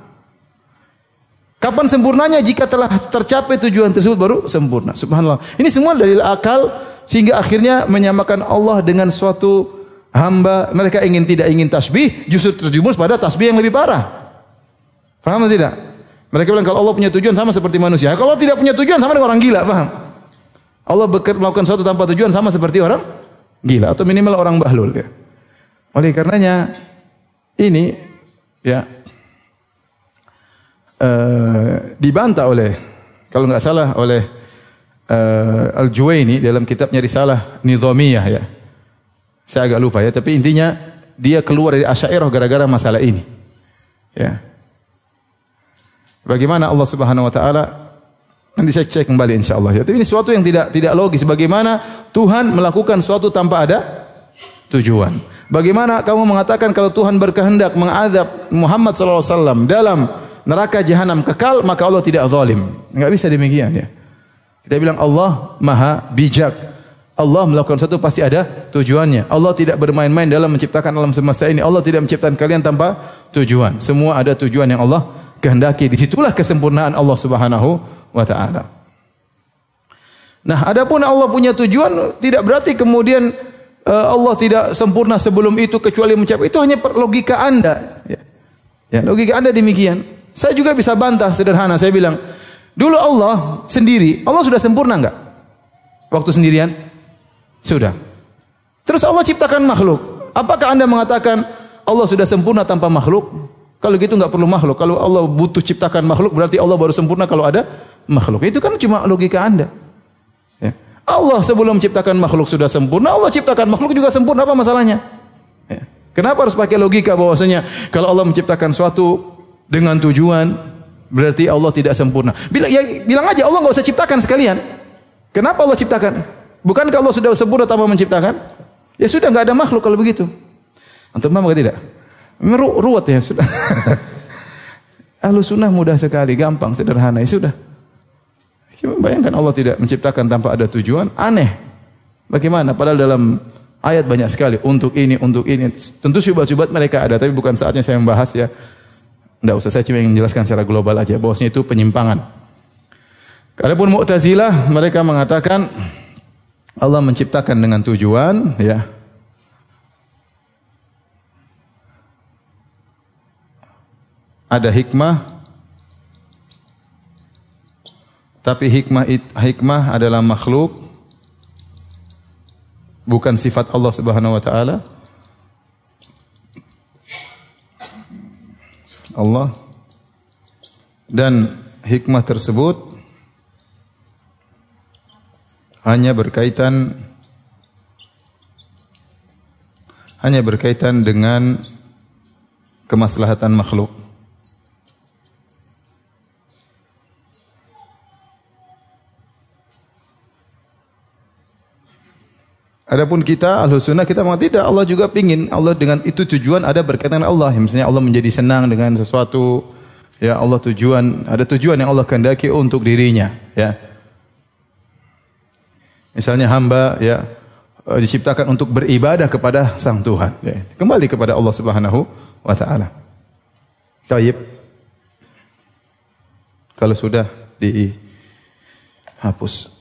Kapan sempurnanya? Jika telah tercapai tujuan tersebut baru sempurna. Subhanallah. Ini semua dalil akal sehingga akhirnya menyamakan Allah dengan suatu hamba. Mereka tidak ingin tasbih, justru terjumus pada tasbih yang lebih parah. Paham atau tidak? Mereka bilang kalau Allah punya tujuan sama seperti manusia. Kalau tidak punya tujuan sama dengan orang gila, paham? Allah melakukan sesuatu tanpa tujuan sama seperti orang gila atau minimal orang bahlul ya. Oleh karenanya ini ya dibantah oleh kalau nggak salah oleh Al-Juwaini dalam kitabnya Risalah Nizamiyah ya. Saya agak lupa ya, tapi intinya dia keluar dari Asy'ariyah gara-gara masalah ini. Ya. Bagaimana Allah Subhanahu wa taala nanti saya cek kembali insyaallah ya. Tapi ini sesuatu yang tidak logis. Bagaimana Tuhan melakukan sesuatu tanpa ada tujuan? Bagaimana kamu mengatakan kalau Tuhan berkehendak mengazab Muhammad sallallahu alaihi wasallam dalam neraka jahanam kekal, maka Allah tidak zalim? Enggak bisa demikian ya. Kita bilang Allah Maha bijak. Allah melakukan sesuatu pasti ada tujuannya. Allah tidak bermain-main dalam menciptakan alam semesta ini. Allah tidak menciptakan kalian tanpa tujuan. Semua ada tujuan yang Allah kehendaki. Disitulah kesempurnaan Allah Subhanahu wa taala. Nah, adapun Allah punya tujuan tidak berarti kemudian Allah tidak sempurna sebelum itu kecuali mencapai. Itu hanya logika Anda. Ya, logika Anda demikian. Saya juga bisa bantah sederhana. Saya bilang, dulu Allah sendiri, Allah sudah sempurna enggak? Waktu sendirian? Sudah. Terus Allah ciptakan makhluk. Apakah Anda mengatakan Allah sudah sempurna tanpa makhluk? Kalau gitu enggak perlu makhluk. Kalau Allah butuh ciptakan makhluk, berarti Allah baru sempurna kalau ada makhluk. Itu kan cuma logika Anda. Ya. Allah sebelum menciptakan makhluk sudah sempurna, Allah ciptakan makhluk juga sempurna, apa masalahnya? Ya. Kenapa harus pakai logika bahwasanya kalau Allah menciptakan suatu dengan tujuan, berarti Allah tidak sempurna? Bilang aja Allah enggak usah ciptakan sekalian. Kenapa Allah ciptakan? Bukankah Allah sudah sempurna tanpa menciptakan? Ya sudah, enggak ada makhluk kalau begitu. Antum paham atau tidak? Ruwet ya sudah. Ahlus sunnah mudah sekali, gampang, sederhana, ya sudah. Bayangkan Allah tidak menciptakan tanpa ada tujuan, aneh. Bagaimana? Padahal dalam ayat banyak sekali untuk ini, untuk ini. Tentu syubhat-syubhat mereka ada, tapi bukan saatnya saya membahas ya. Tidak usah, saya cuma ingin menjelaskan secara global aja bahwasanya itu penyimpangan. Adapun Mu'tazilah, mereka mengatakan Allah menciptakan dengan tujuan, ya. Ada hikmah, tapi hikmah adalah makhluk, bukan sifat Allah Subhanahu wa taala. Allah, dan hikmah tersebut hanya berkaitan dengan kemaslahatan makhluk. Adapun kita Ahlus Sunnah, kita mengatakan tidak, Allah juga pingin, Allah dengan itu tujuan ada berkaitan dengan Allah. Misalnya Allah menjadi senang dengan sesuatu, ya Allah ada tujuan yang Allah kehendaki untuk dirinya, ya. Misalnya hamba ya diciptakan untuk beribadah kepada Sang Tuhan, ya. Kembali kepada Allah Subhanahu wa taala. Baik. Kalau sudah dihapus.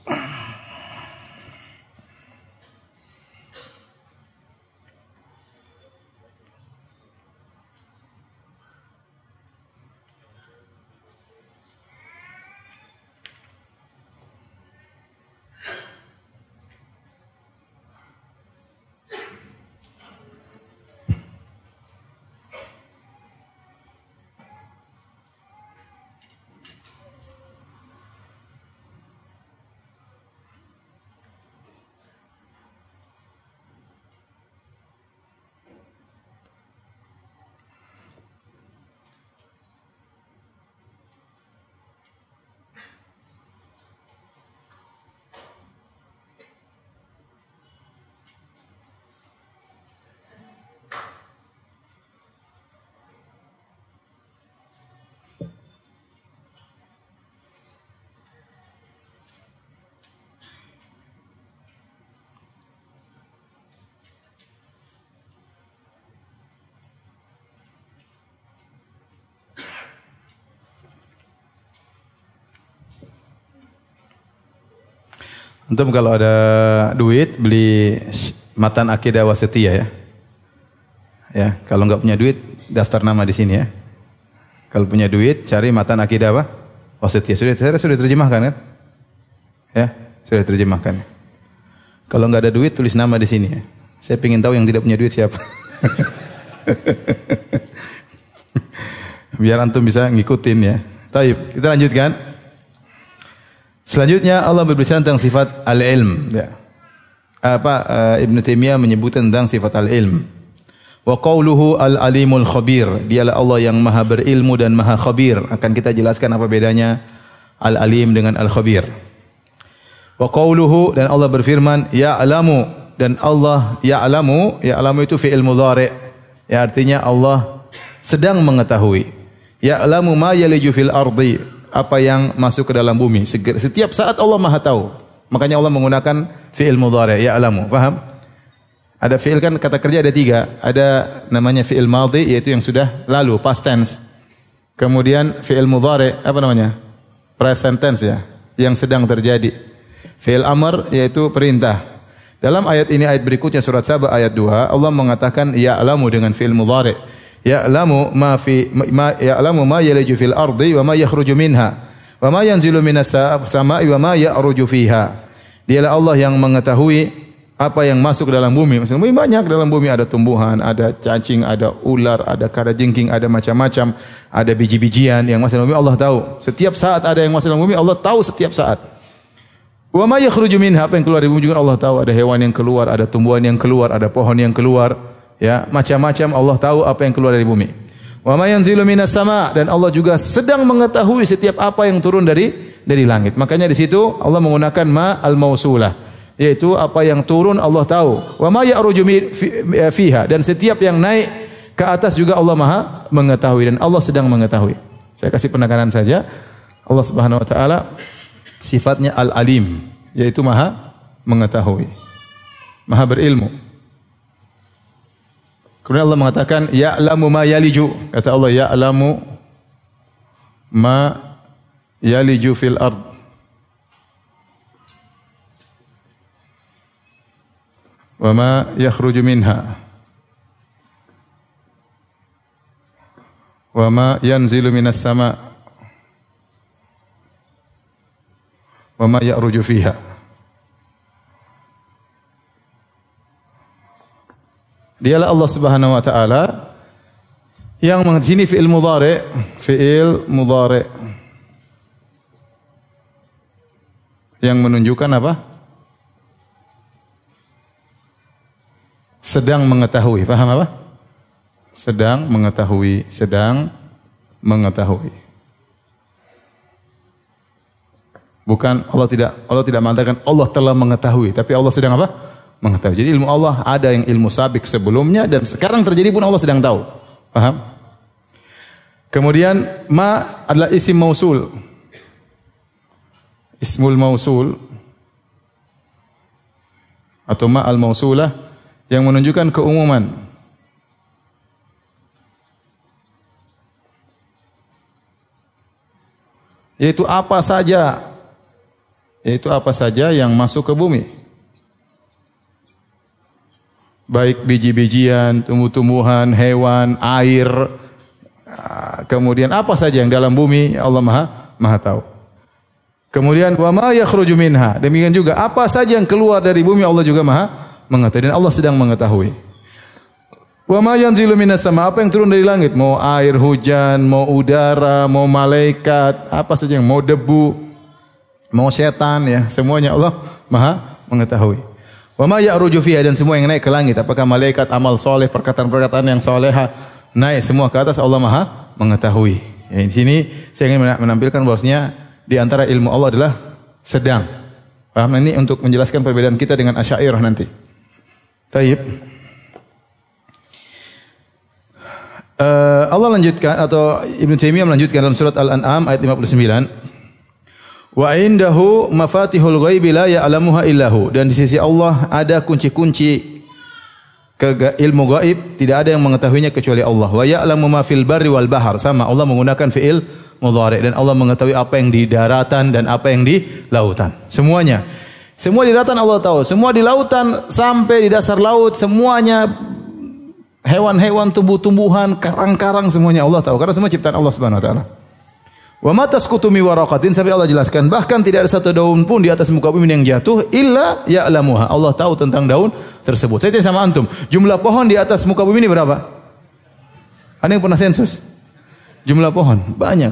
Antum kalau ada duit beli matan akidah wasitiyah ya. Ya, kalau enggak punya duit daftar nama di sini ya. Kalau punya duit cari matan akidah apa? Wasitiyah. Sudah terjemahkan kan? Ya, sudah terjemahkan. Kalau nggak ada duit tulis nama di sini ya. Saya ingin tahu yang tidak punya duit siapa. Biar antum bisa ngikutin ya. Taib, kita lanjutkan. Selanjutnya Allah berbicara tentang sifat al-ilm. Ya. Ibnu Taimiyah menyebutkan tentang sifat al-ilm. Wa qauluhu al-alimul khabir. Dialah Allah yang maha berilmu dan maha khabir. Akan kita jelaskan apa bedanya al-alim dengan al-khabir. Wa qauluhu, dan Allah berfirman ya'lamu, dan Allah ya'lamu itu fi'il mudhari'. Ya, artinya Allah sedang mengetahui. Ya'lamu ma yaliju fil ardi, apa yang masuk ke dalam bumi. Setiap saat Allah Maha tahu. Makanya Allah menggunakan fi'il mudhari', ya'lamu. Paham? Ada fi'il kan kata kerja ada 3. Ada namanya fi'il madhi, yaitu yang sudah lalu, past tense. Kemudian fi'il mudhari', apa namanya? Present tense ya, yang sedang terjadi. Fi'il amr yaitu perintah. Dalam ayat ini, ayat berikutnya surat Saba ayat 2, Allah mengatakan ya'lamu dengan fi'il mudhari'. Ya'lamu ya'lamu ma yaliju fil ardi wa ma yakhruju minha wa ma yanzilu minas sama'i wa ma ya'ruju fiha. Dialah Allah yang mengetahui apa yang masuk ke dalam bumi. Maksudnya bumi banyak, dalam bumi ada tumbuhan, ada cacing, ada ular, ada kalajengking, ada macam-macam, ada biji-bijian yang masuk dalam bumi, Allah tahu. Setiap saat ada yang masuk dalam bumi, Allah tahu setiap saat. Wa ma yakhruju minha, apa yang keluar dari bumi juga Allah tahu. Ada hewan yang keluar, ada tumbuhan yang keluar, ada pohon yang keluar. Ya, macam-macam Allah tahu apa yang keluar dari bumi. Wa ma yanzilu minas sama', dan Allah juga sedang mengetahui setiap apa yang turun dari langit. Makanya di situ Allah menggunakan ma al-mausulah, yaitu apa yang turun Allah tahu. Wa ma ya'ruju fiha, dan setiap yang naik ke atas juga Allah Maha mengetahui, dan Allah sedang mengetahui. Saya kasih penekanan saja. Allah Subhanahu wa taala sifatnya al-alim, yaitu Maha mengetahui, Maha berilmu. Kemudian Allah mengatakan ya'lamu ma yaliju. Kata Allah ya'lamu ma yaliju fil ard. Wa ma yakhruju minha. Wa ma yanzilu minas sama'. Wa ma ya'ruju fiha. Dialah Allah Subhanahu wa taala yang sini fi'il mudhari', yang menunjukkan apa? Sedang mengetahui. Paham apa? Sedang mengetahui, Bukan Allah tidak mengatakan Allah telah mengetahui, tapi Allah sedang apa? Mengetahui. Jadi ilmu Allah ada yang ilmu sabik sebelumnya dan sekarang terjadi pun Allah sedang tahu. Paham? Kemudian ma adalah isim mausul. Ismul mausul atau ma al-mausulah yang menunjukkan keumuman. Yaitu apa saja yang masuk ke bumi. Baik biji-bijian, tumbuh-tumbuhan, hewan, air, kemudian apa saja yang dalam bumi Allah Maha tahu. Kemudian wa ma yakhruju minha, demikian juga apa saja yang keluar dari bumi Allah juga Maha mengetahui, dan Allah sedang mengetahui. Wa ma yanzilu minas sama, apa yang turun dari langit, mau air hujan, mau udara, mau malaikat, apa saja yang mau debu, mau setan ya, semuanya Allah Maha mengetahui. Wa ma ya'ruju fiha, dan semua yang naik ke langit, apakah malaikat, amal soleh, perkataan-perkataan yang soleha, naik semua ke atas, Allah Maha mengetahui. Ya, di sini saya ingin menampilkan bahwasanya di antara ilmu Allah adalah sedang. Paham ini untuk menjelaskan perbedaan kita dengan Asy'ariyah nanti. Taib. Allah lanjutkan atau Ibnu Taimiyah melanjutkan dalam surat Al-An'am ayat 59. Wa indahu mafatihul ghaibi la ya'lamuha illahu, dan di sisi Allah ada kunci-kunci ilmu gaib, tidak ada yang mengetahuinya kecuali Allah. Wa ya'lamu ma fil barri wal bahr, sama Allah menggunakan fi'il mudhari', dan Allah mengetahui apa yang di daratan dan apa yang di lautan. Semuanya. Semua di daratan Allah tahu, semua di lautan sampai di dasar laut, semuanya hewan-hewan, tumbuh-tumbuhan, karang-karang, semuanya Allah tahu karena semua ciptaan Allah Subhanahu wa taala. Wa ma tasqutu mi waraqatin, sampai Allah jelaskan, bahkan tidak ada satu daun pun di atas muka bumi yang jatuh illa ya'lamuha. Allah tahu tentang daun tersebut. Saya tanya sama antum, jumlah pohon di atas muka bumi ini berapa? Ada yang pernah sensus? Jumlah pohon banyak.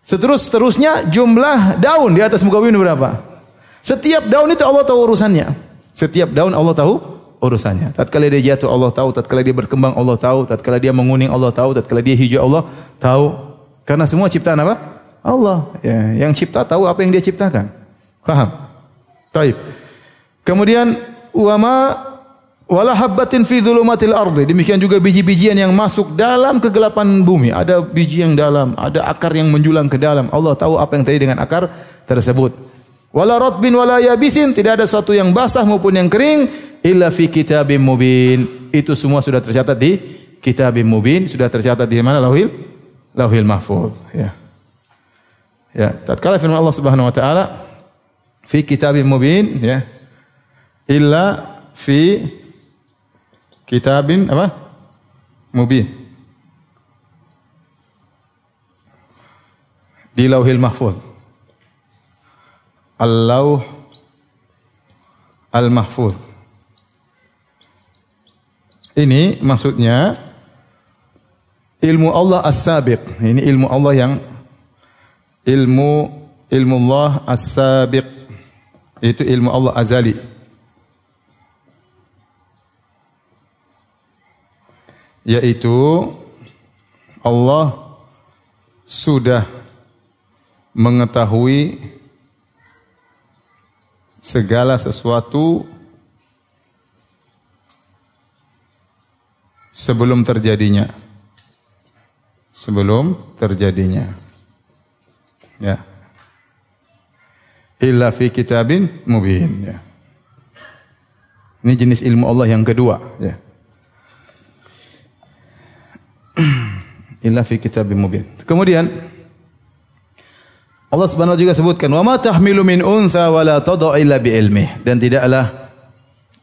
Seterusnya jumlah daun di atas muka bumi ini berapa? Setiap daun itu Allah tahu urusannya. Setiap daun Allah tahu urusannya. Tatkala dia jatuh Allah tahu, tatkala dia berkembang Allah tahu, tatkala dia menguning Allah tahu, tatkala dia hijau Allah tahu. Karena semua ciptaan apa? Allah. Ya, yang cipta tahu apa yang dia ciptakan. Paham? Taib. Kemudian wala habbatin fi dzulumatil ardi. Demikian juga biji-bijian yang masuk dalam kegelapan bumi. Ada biji yang dalam, ada akar yang menjulang ke dalam. Allah tahu apa yang terjadi dengan akar tersebut. Wala ratbin wala yabisin, tidak ada sesuatu yang basah maupun yang kering illa fi kitabim mubin. Itu semua sudah tercatat di kitabim mubin, sudah tercatat di mana? Lauhil mahfuz, ya. Ya, tatkala firman Allah Subhanahu wa taala fi kitabim mubin, ya. Illa fi kitabin apa? Mubin. Di Lauhil Mahfuz. Al-Lauh Al-Mahfuz. Ini maksudnya ilmu Allah as-sabiq. Ini ilmu Allah yang ilmu Allah as-sabiq. Itu ilmu Allah azali. Yaitu Allah sudah mengetahui segala sesuatu sebelum terjadinya. Sebelum terjadinya. Ya. Illa fi kitabin mubin, ya. Ini jenis ilmu Allah yang kedua, ya. Illa fi kitabin mubin. Kemudian Allah Subhanahu wa taala juga sebutkan, "Wa ma tahmilu min unsa wa la tad'u illa bi ilmih." Dan tidaklah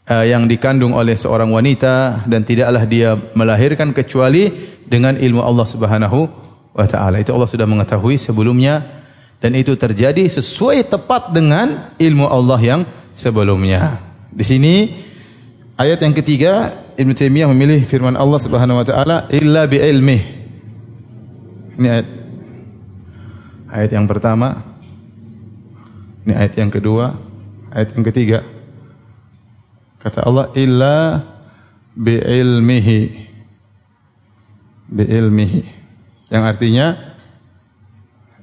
yang dikandung oleh seorang wanita dan tidaklah dia melahirkan kecuali dengan ilmu Allah Subhanahu wa taala. Itu Allah sudah mengetahui sebelumnya dan itu terjadi sesuai tepat dengan ilmu Allah yang sebelumnya. Di sini ayat yang ketiga Ibnu Taimiyah memilih firman Allah Subhanahu wa taala illa bi ilmih. Ini ayat yang pertama. Ini ayat yang kedua, ayat yang ketiga. Kata Allah illa bi ilmihi. Bi ilmihi. Yang artinya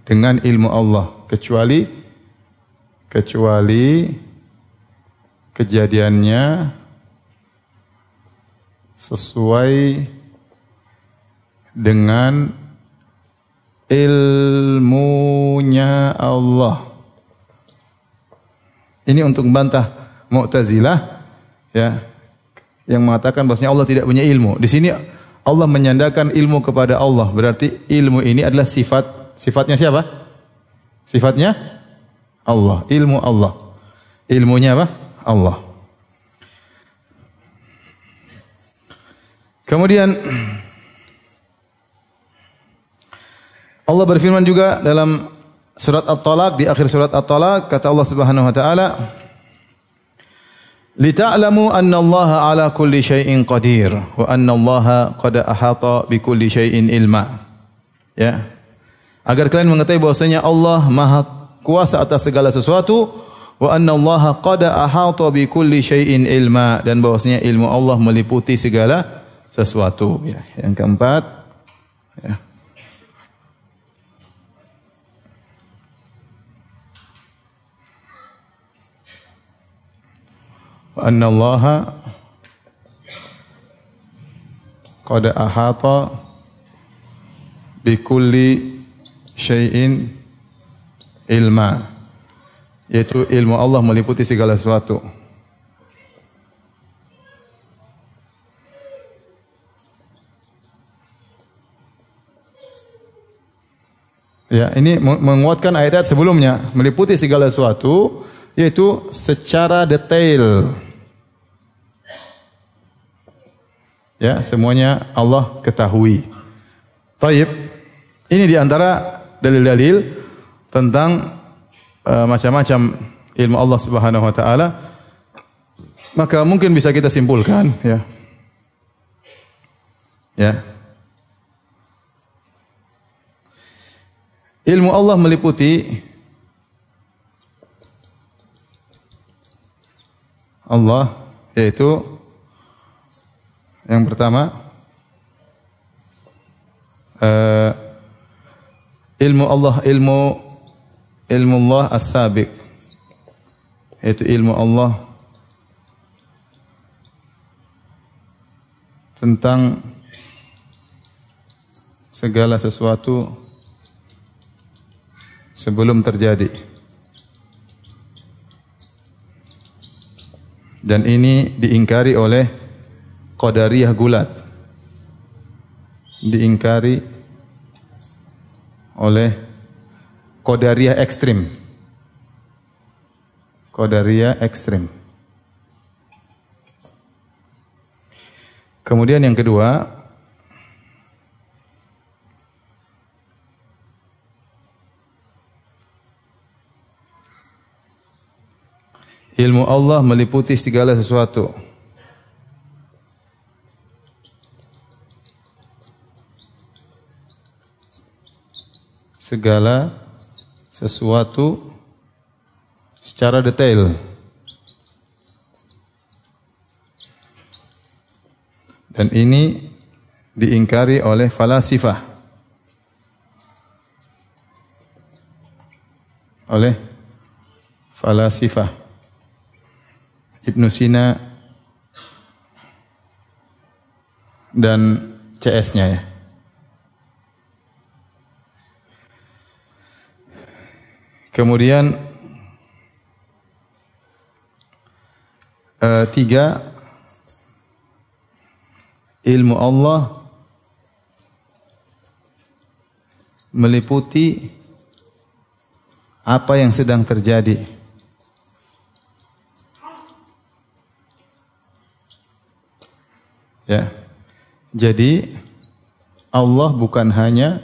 dengan ilmu Allah, kecuali kejadiannya sesuai dengan ilmunya Allah. Ini untuk membantah Mu'tazilah, ya, yang mengatakan bahwasanya Allah tidak punya ilmu. Di sini Allah menyandarkan ilmu kepada Allah. Berarti ilmu ini adalah sifatnya siapa? Sifatnya Allah, ilmu Allah. Ilmunya apa? Allah. Kemudian Allah berfirman juga dalam surat At-Talaq, di akhir surat At-Talaq kata Allah Subhanahu wa taala, "Lita'lamu anna Allah 'ala kulli syai'in qadir wa anna Allah qad ahata bi kulli syai'in ilma." Ya. Agar kalian mengetahui bahwasanya Allah Maha kuasa atas segala sesuatu, wa anna Allah qad ahata bi kulli syai'in ilma, dan bahwasanya ilmu Allah meliputi segala sesuatu. Ya. Yang keempat, ya. Wa anna Allah qad ahata bi kulli syai'in ilma, yaitu ilmu Allah meliputi segala sesuatu. Ya, ini menguatkan ayat-ayat sebelumnya, meliputi segala sesuatu, yaitu secara detail. Ya, semuanya Allah ketahui. Taib. Ini di antara dalil-dalil tentang macam-macam ilmu Allah Subhanahu wa taala, maka mungkin bisa kita simpulkan ya. Ilmu Allah meliputi Allah, yaitu yang pertama ilmu Allah, ilmu Allah as-sabiq, yaitu ilmu Allah tentang segala sesuatu sebelum terjadi. Dan ini diingkari oleh Qadariyah gulat. Diingkari oleh Qadariyah ekstrim. Qadariyah ekstrim. Kemudian yang kedua, ilmu Allah meliputi segala sesuatu. Segala sesuatu secara detail. Dan ini diingkari oleh falasifah. Oleh falasifah. Ibnu Sina dan CS-nya ya. Kemudian tiga, ilmu Allah meliputi apa yang sedang terjadi. Ya. Jadi Allah bukan hanya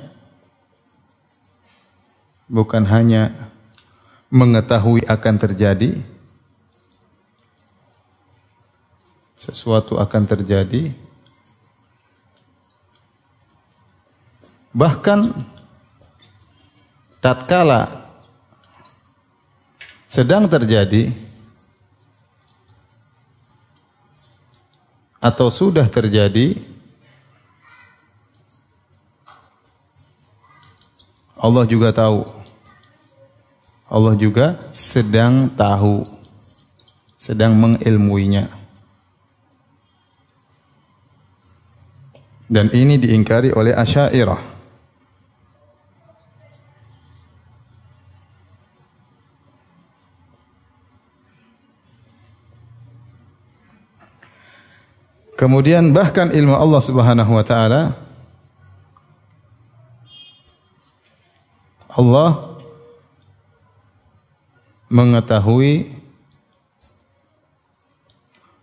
mengetahui akan terjadi, sesuatu akan terjadi, bahkan tatkala sedang terjadi atau sudah terjadi, Allah juga tahu. Allah juga sedang tahu, sedang mengilmuinya. Dan ini diingkari oleh Asy'ariyah. Kemudian bahkan ilmu Allah Subhanahu wa taala, Allah mengetahui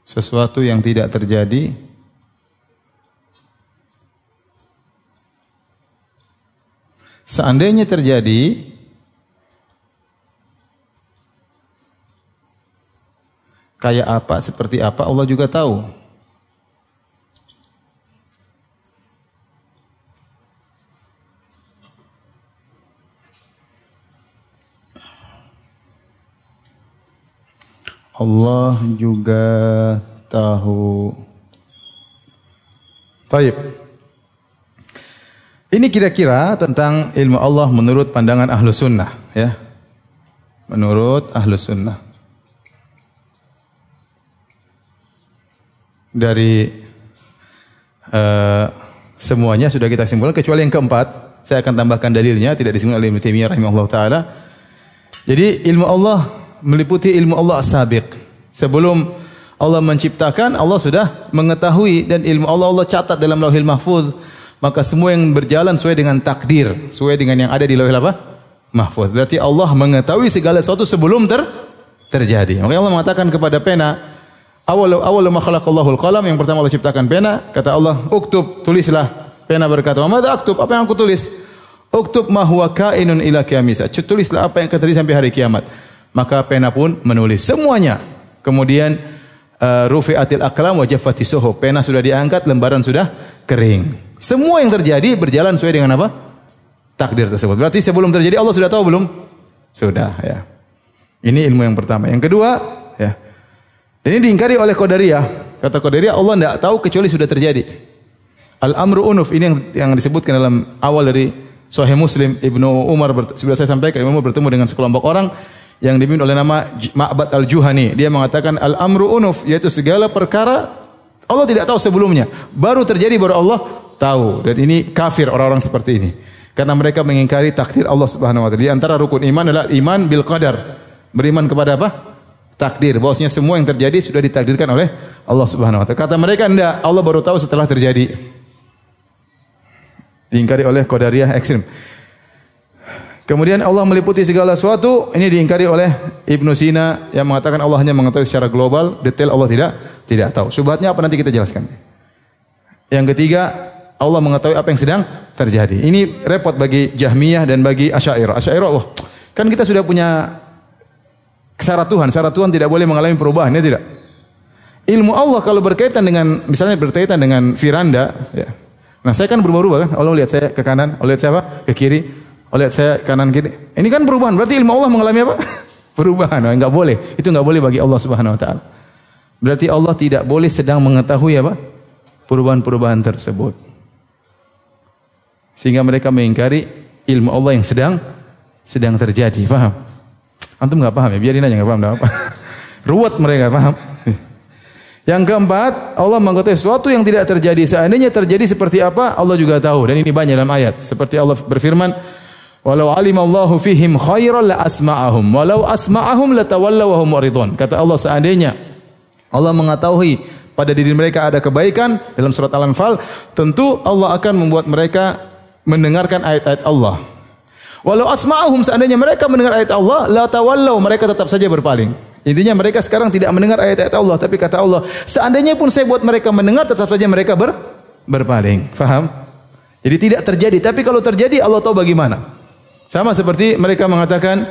sesuatu yang tidak terjadi seandainya terjadi kayak apa, seperti apa, Allah juga tahu. Allah juga tahu. Baik. Ini kira-kira tentang ilmu Allah menurut pandangan Ahlus Sunnah, ya. Menurut Ahlus Sunnah. Dari semuanya sudah kita simpulkan kecuali yang keempat, saya akan tambahkan dalilnya, tidak disebut oleh Ibnu Taimiyah rahimahullah taala. Jadi ilmu Allah meliputi ilmu Allah as-sabiq. Sebelum Allah menciptakan, Allah sudah mengetahui, dan ilmu Allah catat dalam Lauhil Mahfuz. Maka semua yang berjalan sesuai dengan takdir, sesuai dengan yang ada di Lauhil Mahfuz. Berarti Allah mengetahui segala sesuatu sebelum terjadi. Makanya Allah mengatakan kepada pena, awwalu ma khalaqallahu al-qalam, yang pertama Allah ciptakan pena, kata Allah, "Uktub," tulislah. Pena berkata, "Mada aktub?" Apa yang aku tulis? Uktub ma huwa kainun ila qiyamis. Tulislah apa yang akan terjadi sampai hari kiamat. Maka pena pun menulis semuanya. Kemudian rufi'atil aqlam wa jaffatis suhuf. Pena sudah diangkat, lembaran sudah kering. Semua yang terjadi berjalan sesuai dengan apa? Takdir tersebut. Berarti sebelum terjadi Allah sudah tahu belum? Sudah, ya. Ini ilmu yang pertama. Yang kedua, ya. Ini diingkari oleh Qadariyah. Kata Qadariyah, Allah tidak tahu kecuali sudah terjadi. Al-amru unuf, ini yang disebutkan dalam awal dari Sahih Muslim. Ibnu Umar, sudah saya sampaikan, Ibnu Umar bertemu dengan sekelompok orang yang dipimpin oleh nama Ma'bad al-Juhani. Dia mengatakan al-amru unuf, yaitu segala perkara Allah tidak tahu sebelumnya. Baru terjadi, baru Allah tahu. Dan ini kafir orang-orang seperti ini. Karena mereka mengingkari takdir Allah Subhanahu wa taala. Di antara rukun iman adalah iman bil qadar. Beriman kepada apa? Takdir. Bahwasanya semua yang terjadi sudah ditakdirkan oleh Allah Subhanahu wa taala. Kata mereka enggak, Allah baru tahu setelah terjadi. Diingkari oleh Qadariyah ekstrim. Kemudian Allah meliputi segala sesuatu, ini diingkari oleh Ibnu Sina yang mengatakan Allah hanya mengetahui secara global, detail Allah tidak tahu. Syubhatnya apa nanti kita jelaskan. Yang ketiga, Allah mengetahui apa yang sedang terjadi. Ini repot bagi Jahmiyah dan bagi Asy'ariyah. Asy'ariyah, oh, kan kita sudah punya syarat Tuhan tidak boleh mengalami perubahan, ya tidak? Ilmu Allah kalau berkaitan dengan, misalnya berkaitan dengan firanda, ya. Nah, saya kan berubah-ubah kan? Allah lihat saya ke kanan, Allah lihat saya apa? Ke kiri, Allah lihat saya kanan kiri. Ini kan perubahan, berarti ilmu Allah mengalami apa? Perubahan. Nah, enggak boleh. Itu enggak boleh bagi Allah Subhanahu wa taala. Berarti Allah tidak boleh sedang mengetahui apa? Perubahan-perubahan tersebut. Sehingga mereka mengingkari ilmu Allah yang sedang terjadi. Paham? Antum enggak paham ya? Biarin aja, enggak paham, enggak apa. Ruwet mereka, paham? Yang keempat, Allah mengetahui sesuatu yang tidak terjadi. Seandainya terjadi seperti apa, Allah juga tahu. Dan ini banyak dalam ayat. Seperti Allah berfirman, "Walau alimallahu fihim khairan la asma'ahum, walau asma'ahum latawallaw wa hum muridun." Kata Allah, seandainya Allah mengetahui pada diri mereka ada kebaikan dalam surat Al-Anfal, tentu Allah akan membuat mereka mendengarkan ayat-ayat Allah. Walau asma'ahum, seandainya mereka mendengar ayat Allah, latawallaw, mereka tetap saja berpaling. Intinya mereka sekarang tidak mendengar ayat-ayat Allah, tapi kata Allah, seandainya pun saya buat mereka mendengar, tetap saja mereka berpaling. Faham? Jadi tidak terjadi, tapi kalau terjadi Allah tahu bagaimana. Sama seperti mereka mengatakan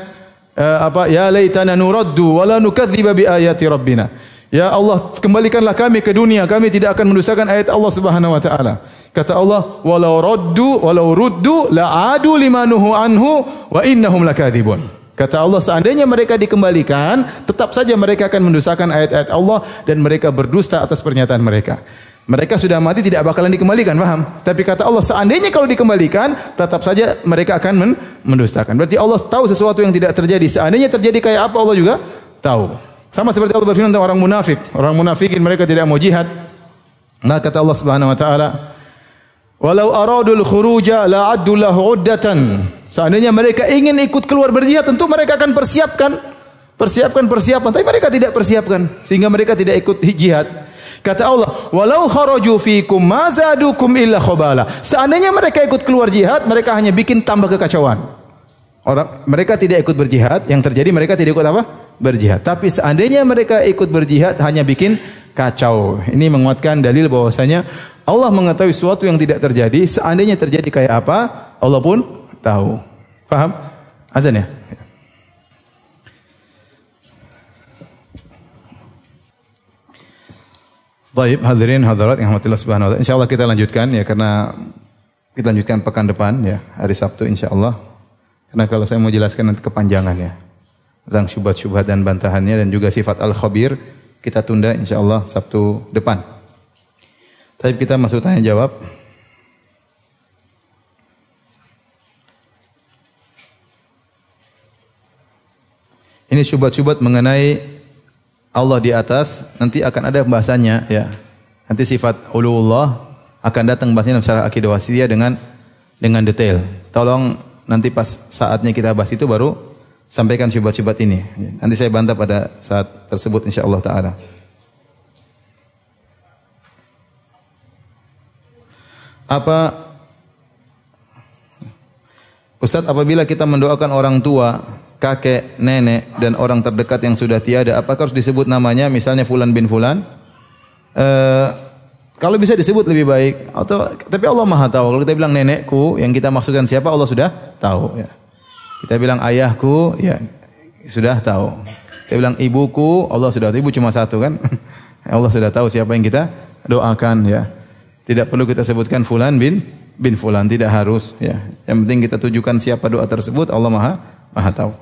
ya laitana nuraddu wa la nukadziba bi ayati rabbina. Ya Allah, kembalikanlah kami ke dunia, kami tidak akan mendustakan ayat Allah Subhanahu wa taala. Kata Allah, walau ruddu la adu limanuhu anhu wa innahum lakadzibun. Kata Allah, seandainya mereka dikembalikan, tetap saja mereka akan mendustakan ayat-ayat Allah dan mereka berdusta atas pernyataan mereka. Mereka sudah mati, tidak bakalan dikembalikan, paham? Tapi kata Allah, seandainya kalau dikembalikan, tetap saja mereka akan mendustakan. Berarti Allah tahu sesuatu yang tidak terjadi. Seandainya terjadi kayak apa, Allah juga tahu. Sama seperti Allah berfirman tentang orang munafik. Orang munafikin mereka tidak mau jihad. Nah, kata Allah Subhanahu wa taala, "Walau aradul khuruja la addu lahu uddatan." Seandainya mereka ingin ikut keluar berjihad, tentu mereka akan persiapkan. Tapi mereka tidak persiapkan, sehingga mereka tidak ikut jihad. Kata Allah, "Walau kharaju fikum ma zadukum illa khabala." Seandainya mereka ikut keluar jihad, mereka hanya bikin tambah kekacauan. Mereka tidak ikut berjihad, yang terjadi mereka tidak ikut apa? Berjihad. Tapi seandainya mereka ikut berjihad, hanya bikin kacau. Ini menguatkan dalil bahwasanya Allah mengetahui sesuatu yang tidak terjadi. Seandainya terjadi kayak apa, Allah pun tahu. Paham? Azan ya? Baik, hadirin hadirat yang rahmatillah subhanahu wa ta'ala. Insyaallah kita lanjutkan ya, karena kita lanjutkan pekan depan ya, hari Sabtu insyaallah. Karena kalau saya mau jelaskan nanti kepanjangan ya. Tentang syubhat-syubhat dan bantahannya dan juga sifat al-khabir, kita tunda insyaallah Sabtu depan. Tapi kita masuk tanya jawab. Ini syubhat-syubhat mengenai Allah di atas, nanti akan ada pembahasannya ya. Nanti sifat uluwullah akan datang bahasnya dalam syarah akidah wasithiyah dengan detail. Tolong nanti pas saatnya kita bahas itu baru sampaikan syubhat-syubhat ini. Nanti saya bantah pada saat tersebut insyaallah taala. Ustaz, apabila kita mendoakan orang tua, kakek, nenek, dan orang terdekat yang sudah tiada, apakah harus disebut namanya, misalnya fulan bin fulan? Kalau Kalau bisa disebut lebih baik. Atau tapi Allah Maha tahu. Kalau kita bilang nenekku, yang kita maksudkan siapa Allah sudah tahu. Ya. Kita bilang ayahku, ya sudah tahu. Kita bilang ibuku, Allah sudah tahu. Ibu cuma satu kan. Allah sudah tahu siapa yang kita doakan. Ya. Tidak perlu kita sebutkan fulan bin fulan, tidak harus. Ya. Yang penting kita tujukan siapa doa tersebut. Allah Maha tahu.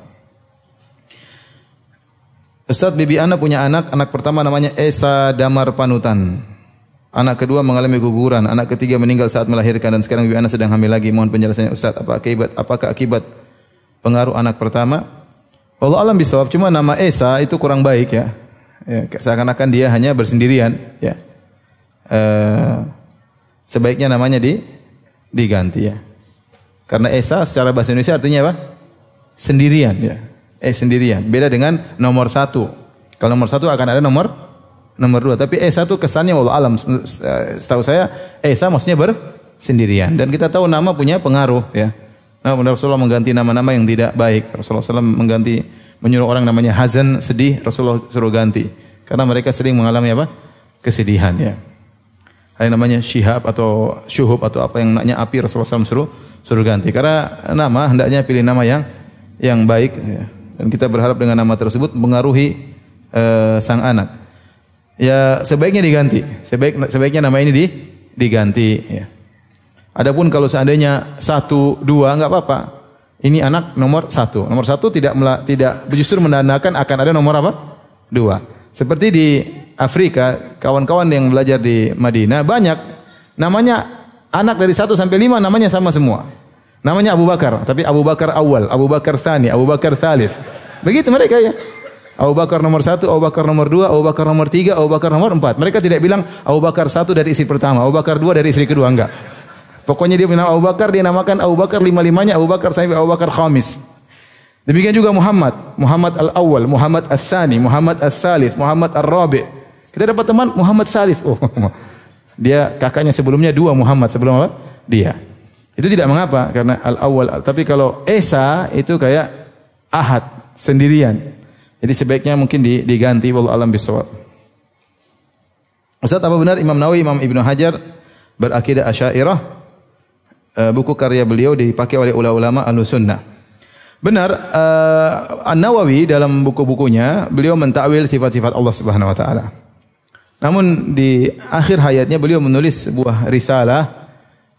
Ustaz, bibi ana punya anak pertama namanya Esa Damar Panutan. Anak kedua mengalami guguran, anak ketiga meninggal saat melahirkan dan sekarang bibi ana sedang hamil lagi. Mohon penjelasannya Ustaz, apakah akibat pengaruh anak pertama? Allah alam bisawab, cuma nama Esa itu kurang baik ya. Seakan-akan dia hanya bersendirian ya. Sebaiknya namanya diganti ya. Karena Esa secara bahasa Indonesia artinya apa? Sendirian ya. Sendirian. Beda dengan nomor 1. Kalau nomor 1 akan ada nomor 2. Tapi Esa itu kesannya wallahu alam. Setahu saya Esa maksudnya bersendirian. Dan kita tahu nama punya pengaruh ya. Nah, Rasulullah mengganti nama-nama yang tidak baik. Rasulullah SAW menyuruh orang namanya hazan, sedih, Rasulullah suruh ganti. Karena mereka sering mengalami apa? Kesedihan ya. Ada namanya syihab atau syuhub atau apa yang namanya api, Rasulullah SAW suruh ganti. Karena nama hendaknya pilih nama yang baik ya. Dan kita berharap dengan nama tersebut mengaruhi sang anak. Ya sebaiknya diganti. Sebaiknya nama ini diganti. Ya. Adapun kalau seandainya 1, 2 enggak apa-apa. Ini anak nomor 1. Nomor 1 tidak justru menandakan akan ada nomor apa? 2. Seperti di Afrika, kawan-kawan yang belajar di Madinah banyak namanya anak dari 1 sampai 5 namanya sama semua. Namanya Abu Bakar, tapi Abu Bakar awal, Abu Bakar tsani, Abu Bakar tsalits. Begitu mereka ya. Abu Bakar nomor 1, Abu Bakar nomor 2, Abu Bakar nomor 3, Abu Bakar nomor 4. Mereka tidak bilang Abu Bakar 1 dari istri pertama, Abu Bakar 2 dari istri kedua, enggak. Pokoknya dia bilang Abu Bakar, dia namakan Abu Bakar 5-5-nya Abu Bakar sampai Abu Bakar khamis. Demikian juga Muhammad al-awwal, Muhammad al-tsani, Muhammad al-tsalits, Muhammad al-rabi'. Kita dapat teman Muhammad Salif. Oh, dia kakaknya sebelumnya 2 Muhammad sebelum apa? Dia. Itu tidak mengapa karena al-awwal. Tapi kalau Esa itu kayak ahad, sendirian. Jadi sebaiknya mungkin diganti wallahu alam bisawab. Ustaz, apa benar Imam Nawawi, Imam Ibnu Hajar berakidah Asy'ariyah? Buku karya beliau dipakai oleh ulama Ahlussunnah. Benar, An-Nawawi dalam buku-bukunya beliau mentakwil sifat-sifat Allah Subhanahu wa taala. Namun di akhir hayatnya beliau menulis sebuah risalah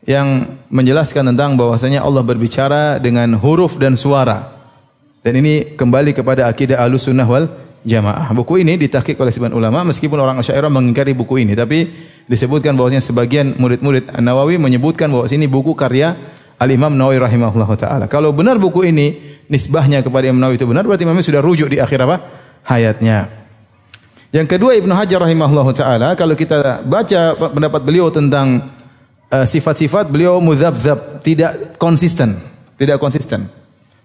yang menjelaskan tentang bahwasanya Allah berbicara dengan huruf dan suara. Dan ini kembali kepada akidah Ahlussunnah wal Jamaah. Buku ini ditahqiq oleh sebagian ulama, meskipun orang Asy'ariyah mengingkari buku ini, tapi disebutkan bahwasanya sebagian murid-murid An-Nawawi menyebutkan bahwa ini buku karya Al-Imam Nawawi rahimahullah taala. Kalau benar buku ini nisbahnya kepada Imam Nawawi itu benar, berarti Imam sudah rujuk di akhir apa? Hayatnya. Yang kedua, Ibnu Hajar rahimahullah taala, kalau kita baca pendapat beliau tentang sifat-sifat beliau muzabzab, tidak konsisten.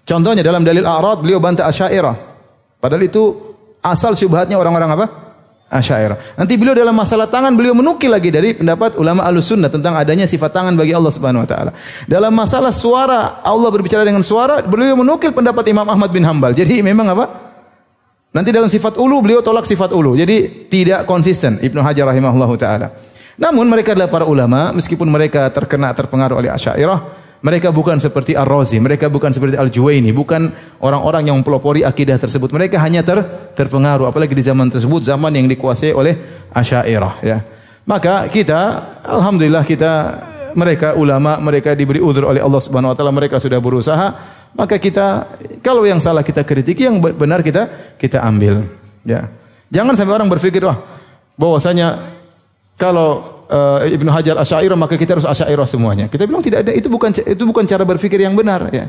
Contohnya dalam dalil a'rad beliau bantah Asy'ariyah. Padahal itu asal syubhatnya orang-orang apa? Asy'ariyah. Nanti beliau dalam masalah tangan beliau menukil lagi dari pendapat ulama Ahlussunnah tentang adanya sifat tangan bagi Allah Subhanahu wa taala. Dalam masalah suara, Allah berbicara dengan suara, beliau menukil pendapat Imam Ahmad bin Hanbal. Jadi memang apa? Nanti dalam sifat ulu beliau tolak sifat ulu. Jadi tidak konsisten Ibnu Hajar rahimahullahu taala. Namun mereka adalah para ulama, meskipun mereka terpengaruh oleh Asy'ariyah, mereka bukan seperti Ar-Razi, mereka bukan seperti Al-Juwaini, bukan orang-orang yang mempelopori akidah tersebut. Mereka hanya terpengaruh, apalagi di zaman tersebut, zaman yang dikuasai oleh Asy'ariyah ya. Maka kita, alhamdulillah mereka ulama, mereka diberi uzur oleh Allah Subhanahu wa taala, mereka sudah berusaha, maka kita kalau yang salah kita kritiki, yang benar kita ambil ya. Jangan sampai orang berpikir bahwasanya kalau Ibnu Hajar Asy'ariyah maka kita harus Asy'ariyah semuanya. Kita bilang tidak ada, itu bukan cara berpikir yang benar ya.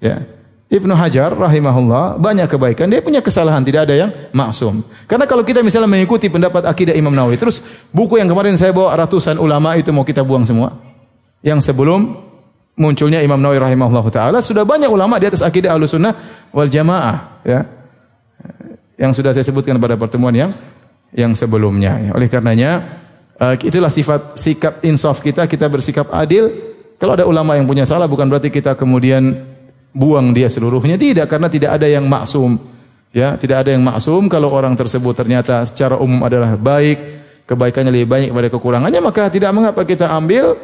Ya. Ibnu Hajar rahimahullah banyak kebaikan, dia punya kesalahan, tidak ada yang maksum. Karena kalau kita misalnya mengikuti pendapat akidah Imam Nawawi, terus buku yang kemarin saya bawa ratusan ulama itu mau kita buang semua. Yang sebelum munculnya Imam Nawawi rahimahullah taala sudah banyak ulama di atas akidah Ahlussunnah wal Jamaah ya. Yang sudah saya sebutkan pada pertemuan yang sebelumnya. Oleh karenanya itulah sikap insaf kita bersikap adil. Kalau ada ulama yang punya salah bukan berarti kita kemudian buang dia seluruhnya, tidak, karena tidak ada yang maksum. Ya, tidak ada yang maksum. Kalau orang tersebut ternyata secara umum adalah baik, kebaikannya lebih banyak daripada kekurangannya, maka tidak mengapa kita ambil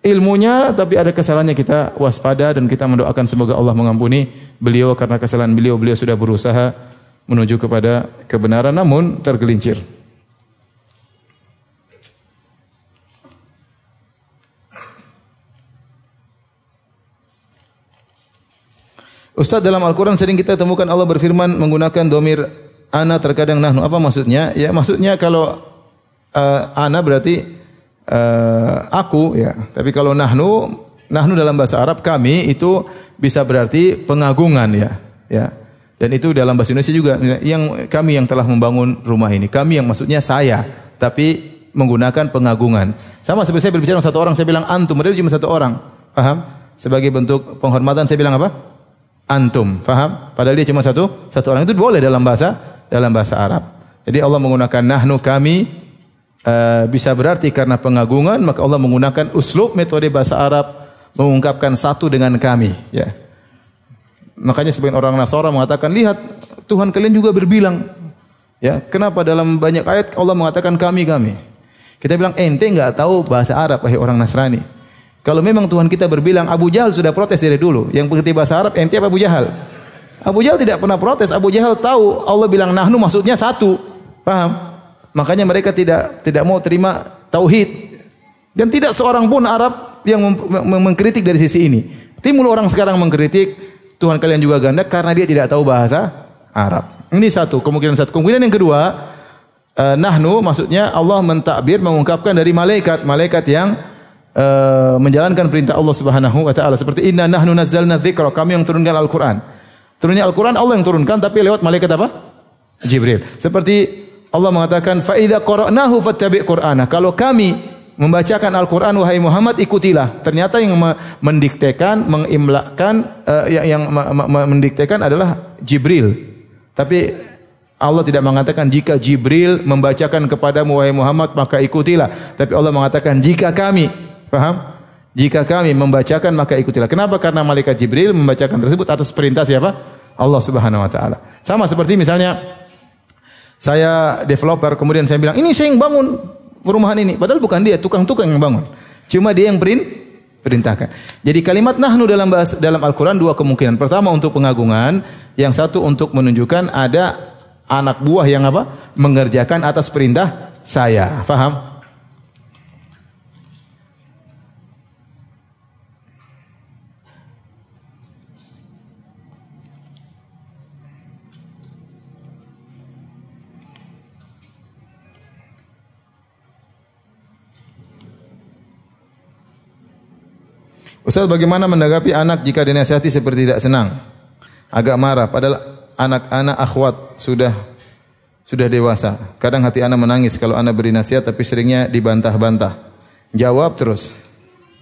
ilmunya, tapi ada kesalahannya kita waspada dan kita mendoakan semoga Allah mengampuni beliau karena kesalahan beliau. Beliau sudah berusaha menuju kepada kebenaran namun tergelincir. Ustaz, dalam Al-Quran sering kita temukan Allah berfirman menggunakan domir ana, terkadang nahnu. Apa maksudnya? Ya, maksudnya kalau ana berarti aku, ya. Tapi kalau nahnu dalam bahasa Arab kami itu bisa berarti pengagungan, ya. Ya. Dan itu dalam bahasa Indonesia juga, yang kami yang telah membangun rumah ini. Kami yang maksudnya saya, tapi menggunakan pengagungan. Sama seperti saya berbicara dengan satu orang, saya bilang antum, padahal cuma satu orang. Paham? Sebagai bentuk penghormatan saya bilang apa? Antum, paham? Padahal dia cuma satu orang. Itu boleh dalam bahasa Arab. Jadi Allah menggunakan nahnu kami bisa berarti karena pengagungan, maka Allah menggunakan uslub metode bahasa Arab mengungkapkan satu dengan kami, ya. Makanya sebagian orang Nasara mengatakan, lihat Tuhan kalian juga berbilang. Ya, kenapa dalam banyak ayat Allah mengatakan kami? Kita bilang ente enggak tahu bahasa Arab, wahai orang Nasrani. Kalau memang Tuhan kita berbilang, Abu Jahal sudah protes dari dulu. Yang mengerti bahasa Arab, ente apa Abu Jahal? Abu Jahal tidak pernah protes. Abu Jahal tahu Allah bilang nahnu maksudnya satu. Paham? Makanya mereka tidak mau terima tauhid. Dan tidak seorang pun Arab yang mengkritik dari sisi ini. Timbul orang sekarang mengkritik, Tuhan kalian juga ganda karena dia tidak tahu bahasa Arab. Ini satu, kemungkinan satu. Kemungkinan yang kedua, nahnu maksudnya Allah mentakbir, mengungkapkan dari malaikat yang menjalankan perintah Allah Subhanahu wa taala, seperti inna nahnu nazzalna dzikra, kami yang turunkan Al-Qur'an. Turunnya Al-Qur'an Allah yang turunkan, tapi lewat malaikat apa? Jibril. Seperti Allah mengatakan fa idza qara'nahu fattabi' qur'ana, kalau kami membacakan Al-Qur'an wahai Muhammad ikutilah. Ternyata yang mendiktekan, mengimlakan yang mendiktekan adalah Jibril. Tapi Allah tidak mengatakan jika Jibril membacakan kepadamu wahai Muhammad maka ikutilah, tapi Allah mengatakan jika kami, paham? Jika kami membacakan maka ikutilah. Kenapa? Karena malaikat Jibril membacakan tersebut atas perintah siapa? Allah Subhanahu wa taala. Sama seperti misalnya saya developer, kemudian saya bilang, ini saya yang bangun perumahan ini. Padahal bukan dia, tukang-tukang yang bangun. Cuma dia yang perintahkan. Jadi kalimat nahnu dalam Al-Quran dua kemungkinan. Pertama untuk pengagungan, yang satu untuk menunjukkan ada anak buah yang apa? Mengerjakan atas perintah saya. Faham? Ustaz, bagaimana menanggapi anak jika dinasihati seperti tidak senang, agak marah, padahal anak-anak akhwat sudah dewasa. Kadang hati anak menangis kalau anak beri nasihat, tapi seringnya dibantah-bantah. Jawab terus.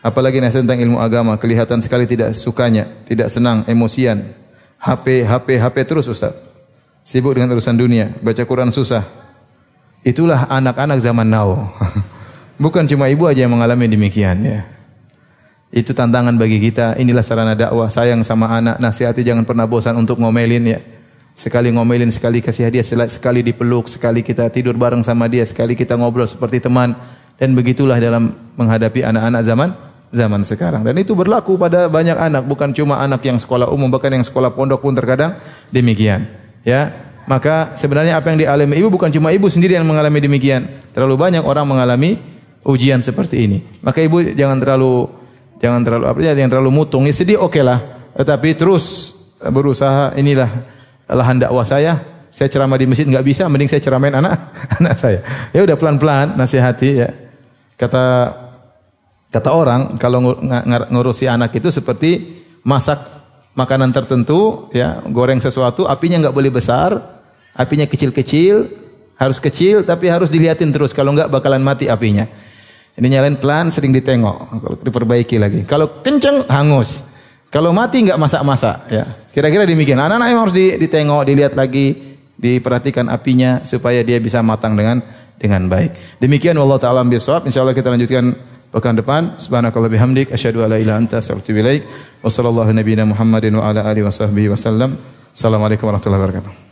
Apalagi nasihat tentang ilmu agama, kelihatan sekali tidak sukanya, tidak senang, emosian. HP terus Ustaz. Sibuk dengan urusan dunia, baca Quran susah. Itulah anak-anak zaman now. Bukan cuma ibu aja yang mengalami demikian, ya. Itu tantangan bagi kita. Inilah sarana dakwah. Sayang sama anak, nasihati jangan pernah bosan untuk ngomelin, ya. Sekali ngomelin, sekali kasih hadiah, sekali dipeluk, sekali kita tidur bareng sama dia, sekali kita ngobrol seperti teman. Dan begitulah dalam menghadapi anak-anak zaman sekarang. Dan itu berlaku pada banyak anak, bukan cuma anak yang sekolah umum, bahkan yang sekolah pondok pun terkadang demikian, ya. Maka sebenarnya apa yang dialami ibu bukan cuma ibu sendiri yang mengalami demikian. Terlalu banyak orang mengalami ujian seperti ini. Maka ibu jangan terlalu mutung. Ya sedih oke lah, tetapi terus berusaha. Inilah lahan dakwah saya. Saya ceramah di masjid enggak bisa, mending saya ceramain anak saya. Ya udah pelan-pelan nasihati, ya. Kata orang kalau ngurusi anak itu seperti masak makanan tertentu, ya, goreng sesuatu, apinya enggak boleh besar, apinya kecil-kecil, harus kecil tapi harus dilihatin terus, kalau enggak bakalan mati apinya. Ini nyalain pelan, sering ditengok, diperbaiki lagi. Kalau kenceng, hangus. Kalau mati enggak masak-masak, ya. Kira-kira demikian. Anak-anak yang harus ditengok, dilihat lagi, diperhatikan apinya supaya dia bisa matang dengan baik. Demikian wallahu taala bisawab. Insyaallah kita lanjutkan pekan depan. Subhanakallah bihamdik asyhadu alla ilaha illa anta astaghfiruka wa atubu ilaik. Wassallallahu nabiyana Muhammadin wa ala alihi wasahbihi wasallam. Assalamualaikum warahmatullahi wabarakatuh.